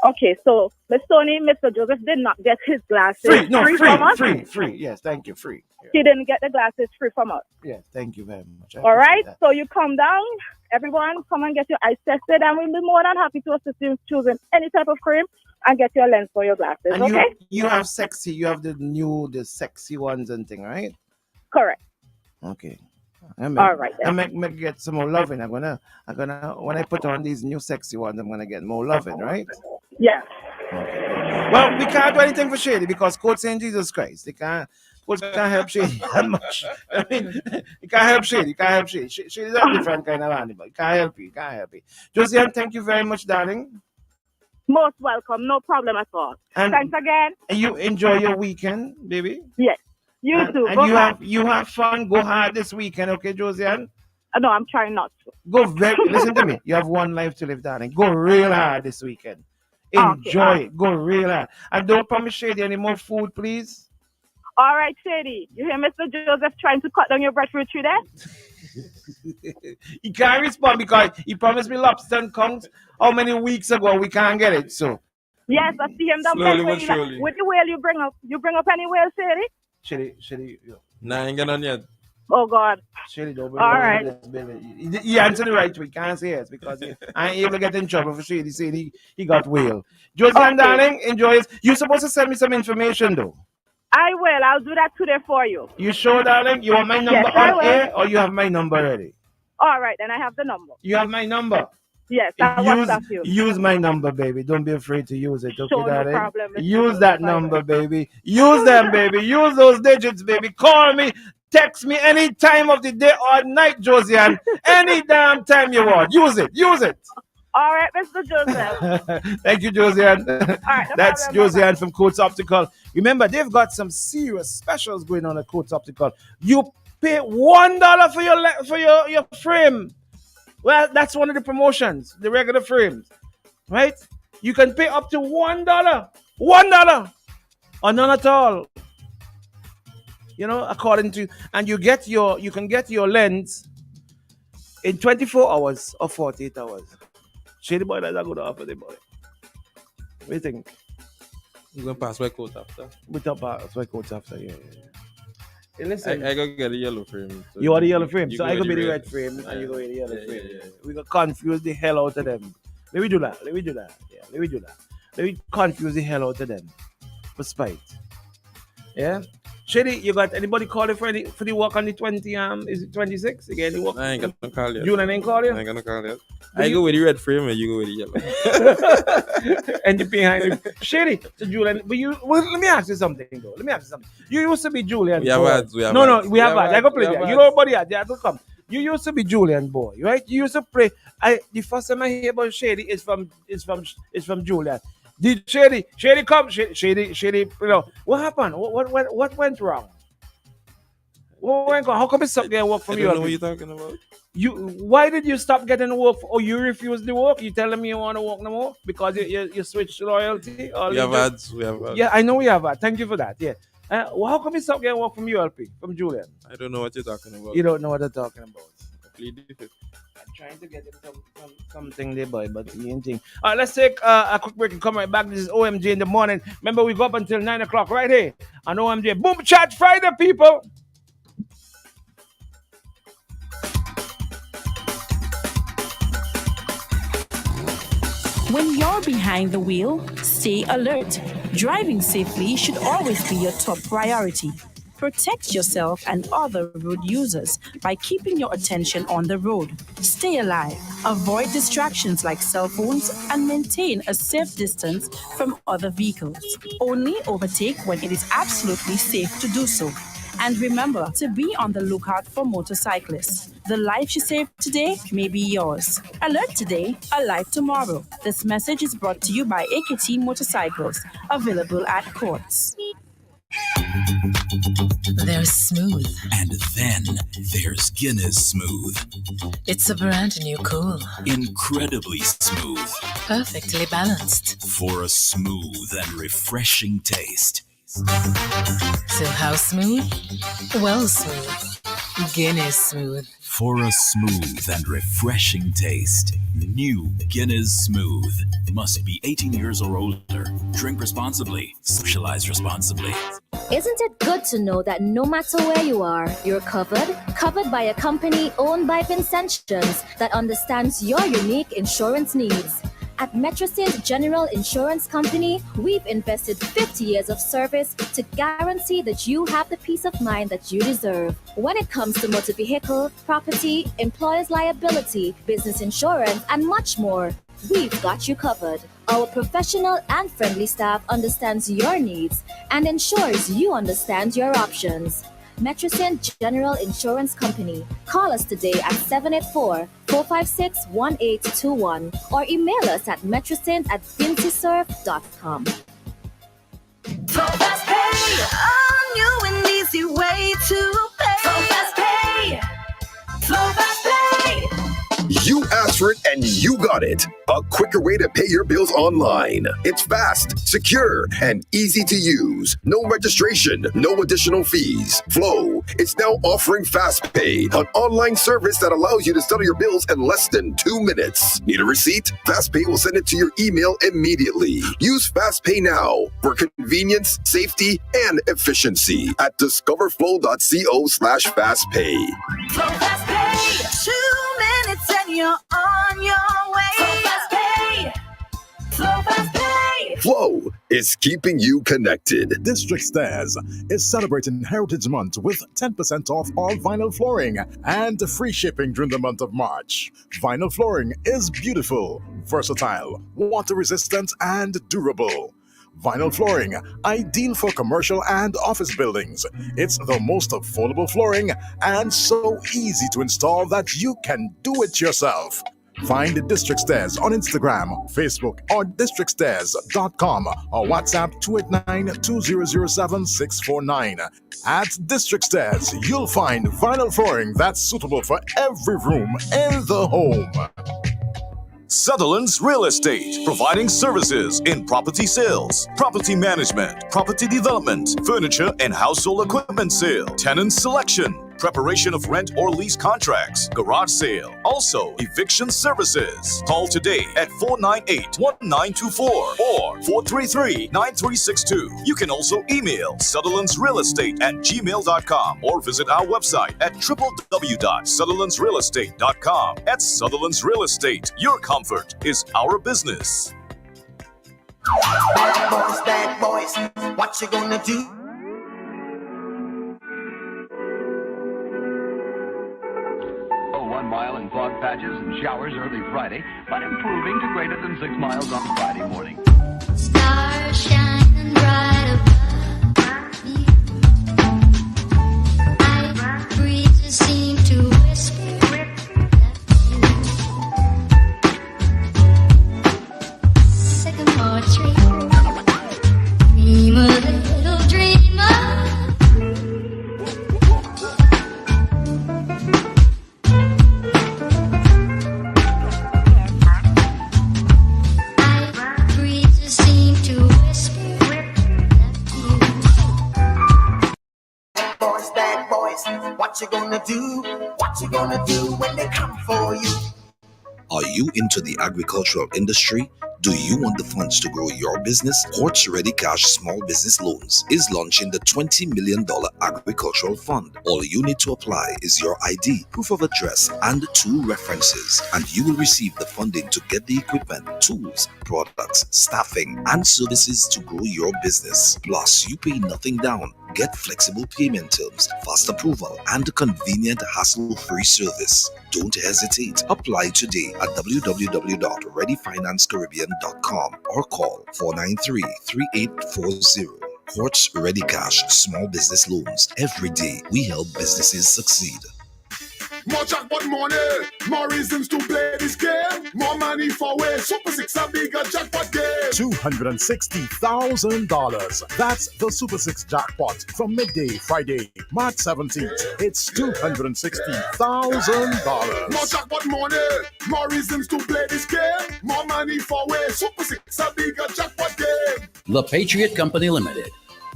Okay, so Miss Tony, Mr. Joseph did not get his glasses Free from us. Free. Yes, thank you, free. He didn't get the glasses free from us. Yes, thank you very much. All right, so you come down, everyone, come and get your eyes tested, and we'll be more than happy to assist you in choosing any type of cream and get your lens for your glasses. And okay? you have the sexy ones and thing, right? Correct. Okay. All right. I make get some more loving. I'm gonna when I put on these new sexy ones, I'm gonna get more loving, right? Yeah. Well, we can't do anything for Shady because Coach St. Jesus Christ. Coach can't help Shady that much. I mean, you can't help Shady. Shady's a different kind of animal. You can't help you. Josiane, thank you very much, darling. Most welcome. No problem at all. And thanks again. And you enjoy your weekend, baby? Yes. You too. And you have fun. Go hard this weekend, okay, Josiane? No, I'm trying not to. Listen to me. You have one life to live, darling. Go real hard this weekend. Enjoy it. Go real hard. And don't promise Shady any more food, please. All right, Shady. You hear Mr. Joseph trying to cut down your breadfruit tree there? He can't respond because he promised me lobster and conch how many weeks ago we can't get it. So yes, I see him down there. With the whale you bring up any whale, Shady? Shady. Nah, I ain't got none yet. Oh God. Shady, don't bring all right. He answered the right way. Can't say yes because I ain't able to get in trouble for Shady saying he got whale. Josiane, darling, enjoy it. You're supposed to send me some information though. I will. I'll do that today for you. You sure, darling? You want my number on air or you have my number already? All right, then I have the number. You have my number? Yes, I'll WhatsApp you. Use my number, baby. Don't be afraid to use it. Okay, sure, darling? No problem. Use that number, baby. Use them, baby. Use those digits, baby. Call me. Text me any time of the day or night, Josiane. Any damn time you want. Use it. All right, Mr. Joseph. Thank you, Josiane. All right, That's Josiane from Coates Optical. Remember, they've got some serious specials going on at Coates Optical. You pay $1 for your frame. Well, that's one of the promotions, the regular frames, right? You can pay up to $1 or none at all. You know, according to, and you can get your lens in 24 hours or 48 hours. Shady boy, that's a good offer, the boy. What do you think? We're going to pass by Coates after. We're going to pass by Coates after, yeah. Hey, listen. I go get a yellow frame. So you want the yellow frame? So I go be the red frame and you go with the yellow frame. Yeah. We go confuse the hell out of them. Let me do that. Yeah, let me confuse the hell out of them. For spite. Yeah? Shady, you got anybody calling for the walk on the 20, is it 26? You get any walk? I ain't got no call yet. You ain't call you? I ain't got no call yet. I go with the red frame and you go with the yellow. And you behind him. Shady, to Julian, but let me ask you something though. You used to be Julian. We have ads. We have ads. I go play there. You know nobody had there to come. You used to be Julian boy, right? You used to play. The first time I hear about Shady is from Julian. Did Shady come? Shady, you know, what happened? What went wrong? What went wrong? How come you stopped getting work from you? I don't know what you're talking about. Why did you stop getting work? Or you refused the work? You telling me you want to work no more? Because you switched to loyalty? We have ads. Yeah, I know we have ads. Thank you for that. Yeah. How come you stop getting work from ULP? From Julian? I don't know what you're talking about. You don't know what I'm talking about. Completely. I'm trying to get him something there, boy, but he ain't thing. All right, let's take a quick break and come right back. This is OMG in the morning. Remember, we go up until 9 o'clock right here on OMG. Boom Chat Friday, people. When you're behind the wheel, stay alert. Driving safely should always be your top priority. Protect yourself and other road users by keeping your attention on the road. Stay alive. Avoid distractions like cell phones and maintain a safe distance from other vehicles. Only overtake when it is absolutely safe to do so. And remember to be on the lookout for motorcyclists. The life you save today may be yours. Alert today, alive tomorrow. This message is brought to you by AKT Motorcycles, available at courts. There's Smooth. And then there's Guinness Smooth. It's a brand new cool. Incredibly smooth. Perfectly balanced. For a smooth and refreshing taste. So how smooth? Well smooth. Guinness Smooth. For a smooth and refreshing taste, new Guinness Smooth. Must be 18 years or older. Drink responsibly. Socialize responsibly. Isn't it good to know that no matter where you are, you're covered? Covered by a company owned by Vincentians that understands your unique insurance needs. At Metrosint General Insurance Company, we've invested 50 years of service to guarantee that you have the peace of mind that you deserve. When it comes to motor vehicle, property, employer's liability, business insurance, and much more, we've got you covered. Our professional and friendly staff understands your needs and ensures you understand your options. Metrosint General Insurance Company. Call us today at 784-456-1821 or email us at metrosint@vintisurf.com. So fast pay, a new and easy way to pay. So fast pay, so fast pay. You asked for it and you got it. A quicker way to pay your bills online. It's fast, secure, and easy to use. No registration, no additional fees. Flow is now offering Fast Pay, an online service that allows you to settle your bills in less than 2 minutes. Need a receipt? Fast Pay will send it to your email immediately. Use Fast Pay now for convenience, safety, and efficiency at discoverflow.co/fastpay. So fast pay, 2 minutes and you're on your way. So fast pay, so fast pay. Flow is keeping you connected. District Stairs is celebrating Heritage Month with 10% off all vinyl flooring and free shipping during the month of March. Vinyl flooring is beautiful, versatile, water-resistant, and durable. Vinyl flooring, ideal for commercial and office buildings. It's the most affordable flooring and so easy to install that you can do it yourself. Find the District Stairs on Instagram, Facebook, or districtstairs.com or WhatsApp 289-2007-649. At District Stairs, you'll find vinyl flooring that's suitable for every room in the home. Sutherland's Real Estate, providing services in property sales, property management, property development, furniture and household equipment sale, tenant selection, preparation of rent or lease contracts, garage sale, also eviction services. Call today at 498-1924 or 433-9362. You can also email sutherlandsrealestate@gmail.com or visit our website at www.sutherlandsrealestate.com. At Sutherland's Real Estate, your comfort is our business. Bad boys, what you gonna do? Mile in fog patches and showers early Friday, but improving to greater than 6 miles on Friday morning. Stars shining bright above me. Night breezes seem to whisper. Sycamore tree, dream a little dreamer. What you gonna do? What you gonna do when they come for you? Are you into the agricultural industry? Do you want the funds to grow your business? Quartz Ready Cash Small Business Loans is launching the $20 million agricultural fund. All you need to apply is your ID, proof of address, and 2 references, and you will receive the funding to get the equipment, tools, products, staffing, and services to grow your business. Plus, you pay nothing down. Get flexible payment terms, fast approval, and convenient hassle-free service. Don't hesitate. Apply today at www.readyfinancecaribbean.com or call 493-3840. Quartz Ready Cash Small Business Loans. Every day, we help businesses succeed. More jackpot money, more reasons to play this game. More money for way. Super 6 a bigger jackpot game. $260,000. That's the Super 6 jackpot from midday Friday, March 17th. It's $260,000. More jackpot money, more reasons to play this game. More money for way. Super 6 a bigger jackpot game. The Patriot Company Limited.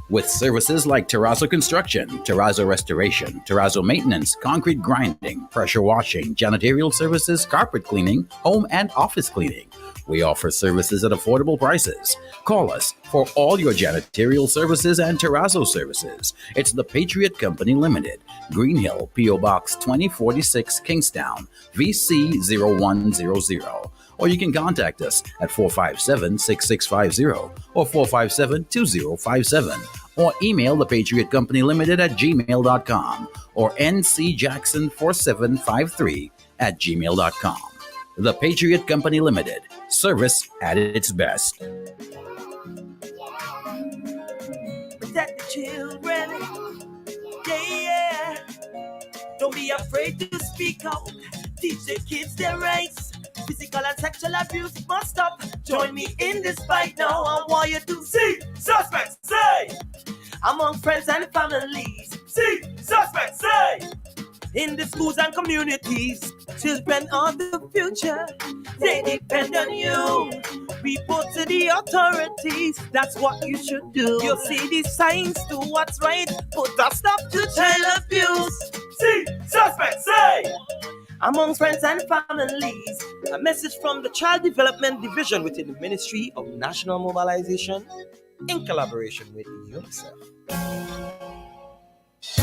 With services like terrazzo construction, terrazzo restoration, terrazzo maintenance, concrete grinding, pressure washing, janitorial services, carpet cleaning, home and office cleaning. We offer services at affordable prices. Call us for all your janitorial services and terrazzo services. It's the Patriot Company Limited, Green Hill, P.O. Box 2046, Kingstown, VC 0100. Or you can contact us at 457-6650 or 457-2057. Or email the Patriot Company Limited at gmail.com or ncjackson4753 @gmail.com. The Patriot Company Limited. Service at its best. Protect the children. Yeah. Don't be afraid to speak out. Teach the kids their rights. Physical and sexual abuse must stop. Join me in this fight now. I want you to see suspects say among friends and families. See suspects say in the schools and communities. Children are the future. They depend on you. Report to the authorities. That's what you should do. You'll see the signs, do what's right. Put a stop to child abuse. See suspects say among friends and families. A message from the Child Development Division within the Ministry of National Mobilization in collaboration with UNICEF.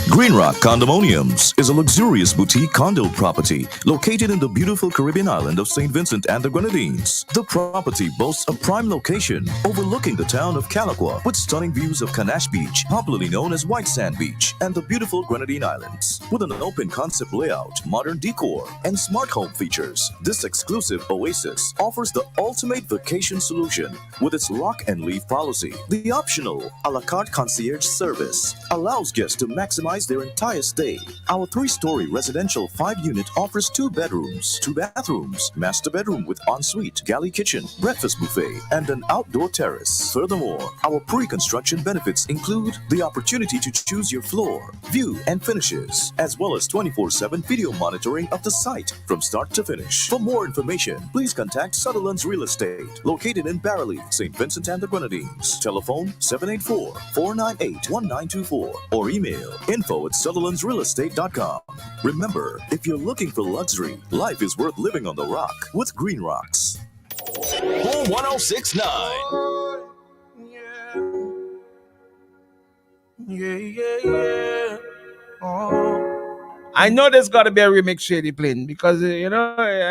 Green Rock Condominiums is a luxurious boutique condo property located in the beautiful Caribbean island of St. Vincent and the Grenadines. The property boasts a prime location overlooking the town of Calaqua with stunning views of Canash Beach, popularly known as White Sand Beach, and the beautiful Grenadine Islands. With an open concept layout, modern decor, and smart home features, this exclusive oasis offers the ultimate vacation solution with its lock and leave policy. The optional a la carte concierge service allows guests to maximize their entire stay. Our 3-story residential 5-unit offers 2 bedrooms, 2 bathrooms, master bedroom with ensuite, galley kitchen, breakfast buffet, and an outdoor terrace. Furthermore, our pre-construction benefits include the opportunity to choose your floor, view, and finishes, as well as 24/7 video monitoring of the site from start to finish. For more information, please contact Sutherland's Real Estate, located in Barrowley, St. Vincent and the Grenadines. Telephone 784-498-1924 or email info@sutherlandsrealestate.com. Remember, if you're looking for luxury, life is worth living on the rock with Green Rocks. Home 1069. Yeah. I know there's got to be a remix Shady playing because, I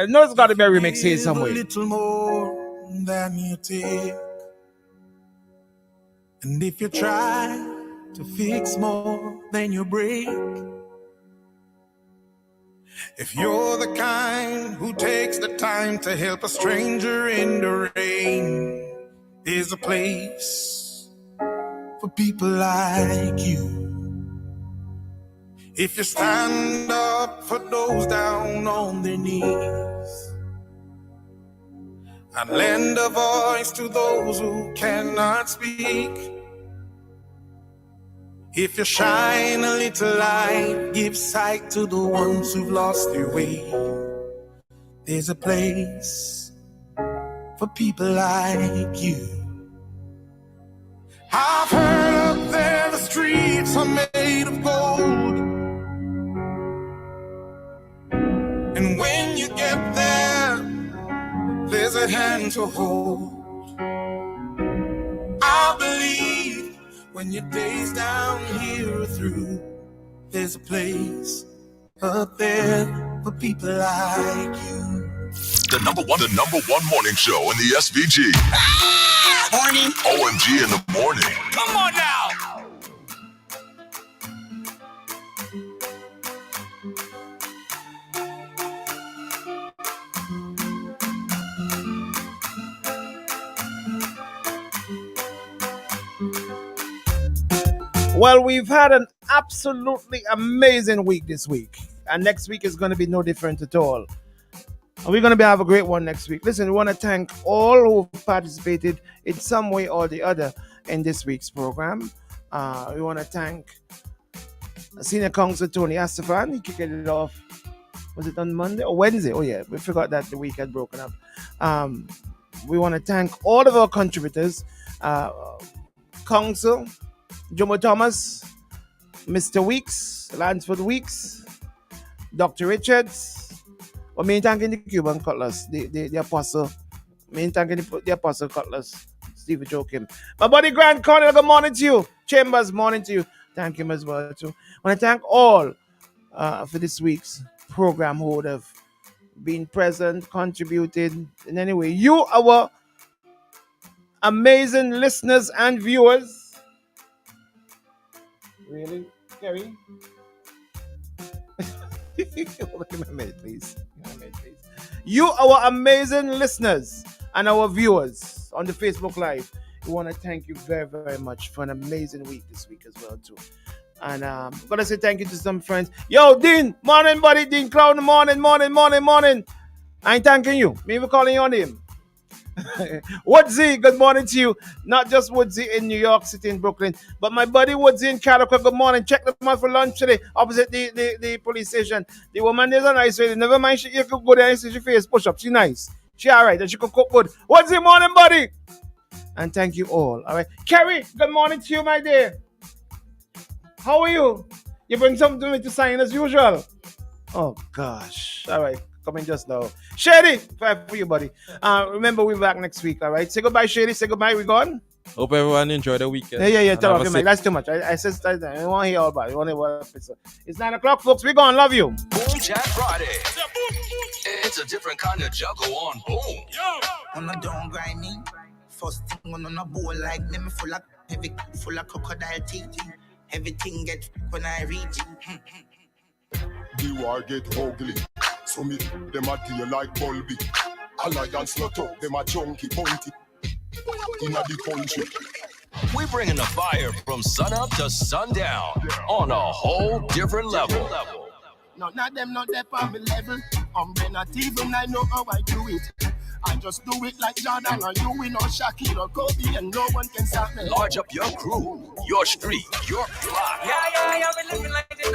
know it's got to be a remix here somewhere. A little more than you take. And if you try to fix more than you break, if you're the kind who takes the time to help a stranger in the rain, there's a place for people like you. If you stand up for those down on their knees and lend a voice to those who cannot speak, if you shine a little light, give sight to the ones who've lost their way, there's a place for people like you. I've heard up there the streets are made of gold, and when you get there, there's a hand to hold. I believe when your days down here are through, there's a place up there for people like you. The number one morning show in the SVG. Morning. OMG in the morning. Come on now. Well, we've had an absolutely amazing week this week. And next week is going to be no different at all. And we're going to have a great one next week. Listen, we want to thank all who participated in some way or the other in this week's program. We want to thank Senior Counsel Tony Astafan. He kicked it off, was it on Monday or Wednesday? Oh yeah, we forgot that the week had broken up. We want to thank all of our contributors, Counsel Jomo Thomas, Mr. Weeks, Lansford Weeks, Dr. Richards. Or me thanking the Cuban Cutlers, the apostle. Me thanking the apostle Cutlers, Stephen Joachim. My buddy Grant Cornell, good morning to you. Chambers, morning to you. Thank him as well too. I want to thank all for this week's program who would have been present, contributed in any way. You, our amazing listeners and viewers. Really, Kerry? Give me a minute, please. You, our amazing listeners and our viewers on the Facebook Live, we want to thank you very, very much for an amazing week this week as well too. And I'm gonna say thank you to some friends. Yo, Dean, morning, buddy. Dean Clown, morning. I ain't thanking you. Me even calling your name. Woodsy, good morning to you. Not just Woodsy in New York City in Brooklyn, but my buddy Woodsy in Calico. Good morning. Check them out for lunch today, opposite the police station. The woman is a nice lady. Never mind, you could go there and see she face push up. She nice. She alright, and she could cook good. Woodsy, morning, buddy. And thank you all. All right, Kerry, good morning to you, my dear. How are you? You bring something to me to sign as usual. Oh gosh. All right. Coming just now. Shady, five for you, buddy. Remember, we're back next week, all right? Say goodbye, Shady. Say goodbye. We gone? Hope everyone enjoy the weekend. Yeah. Tell me, that's too much. I said, I don't want to hear all about it. I want to hear what episode. It's 9 o'clock, folks. We're gone. Love you. Boom Chat Friday. It's a different kind of juggle on Boom. On a don't grind me. First thing on a bowl like me full of heavy, full of crocodile teeth. Everything get when I reach it. The war get ugly. So me, them a deal like Bulby. Alliance not up, them a chunky bunty. Inna the country. We bringing the fire from sun up to sundown on a whole different level. None of them not there on my level. Not even I know how I do it. I just do it like Jordan or you, we know Shaquille or Kobe, and no one can stop me. Large up your crew, your street, your block. Yeah, we living like the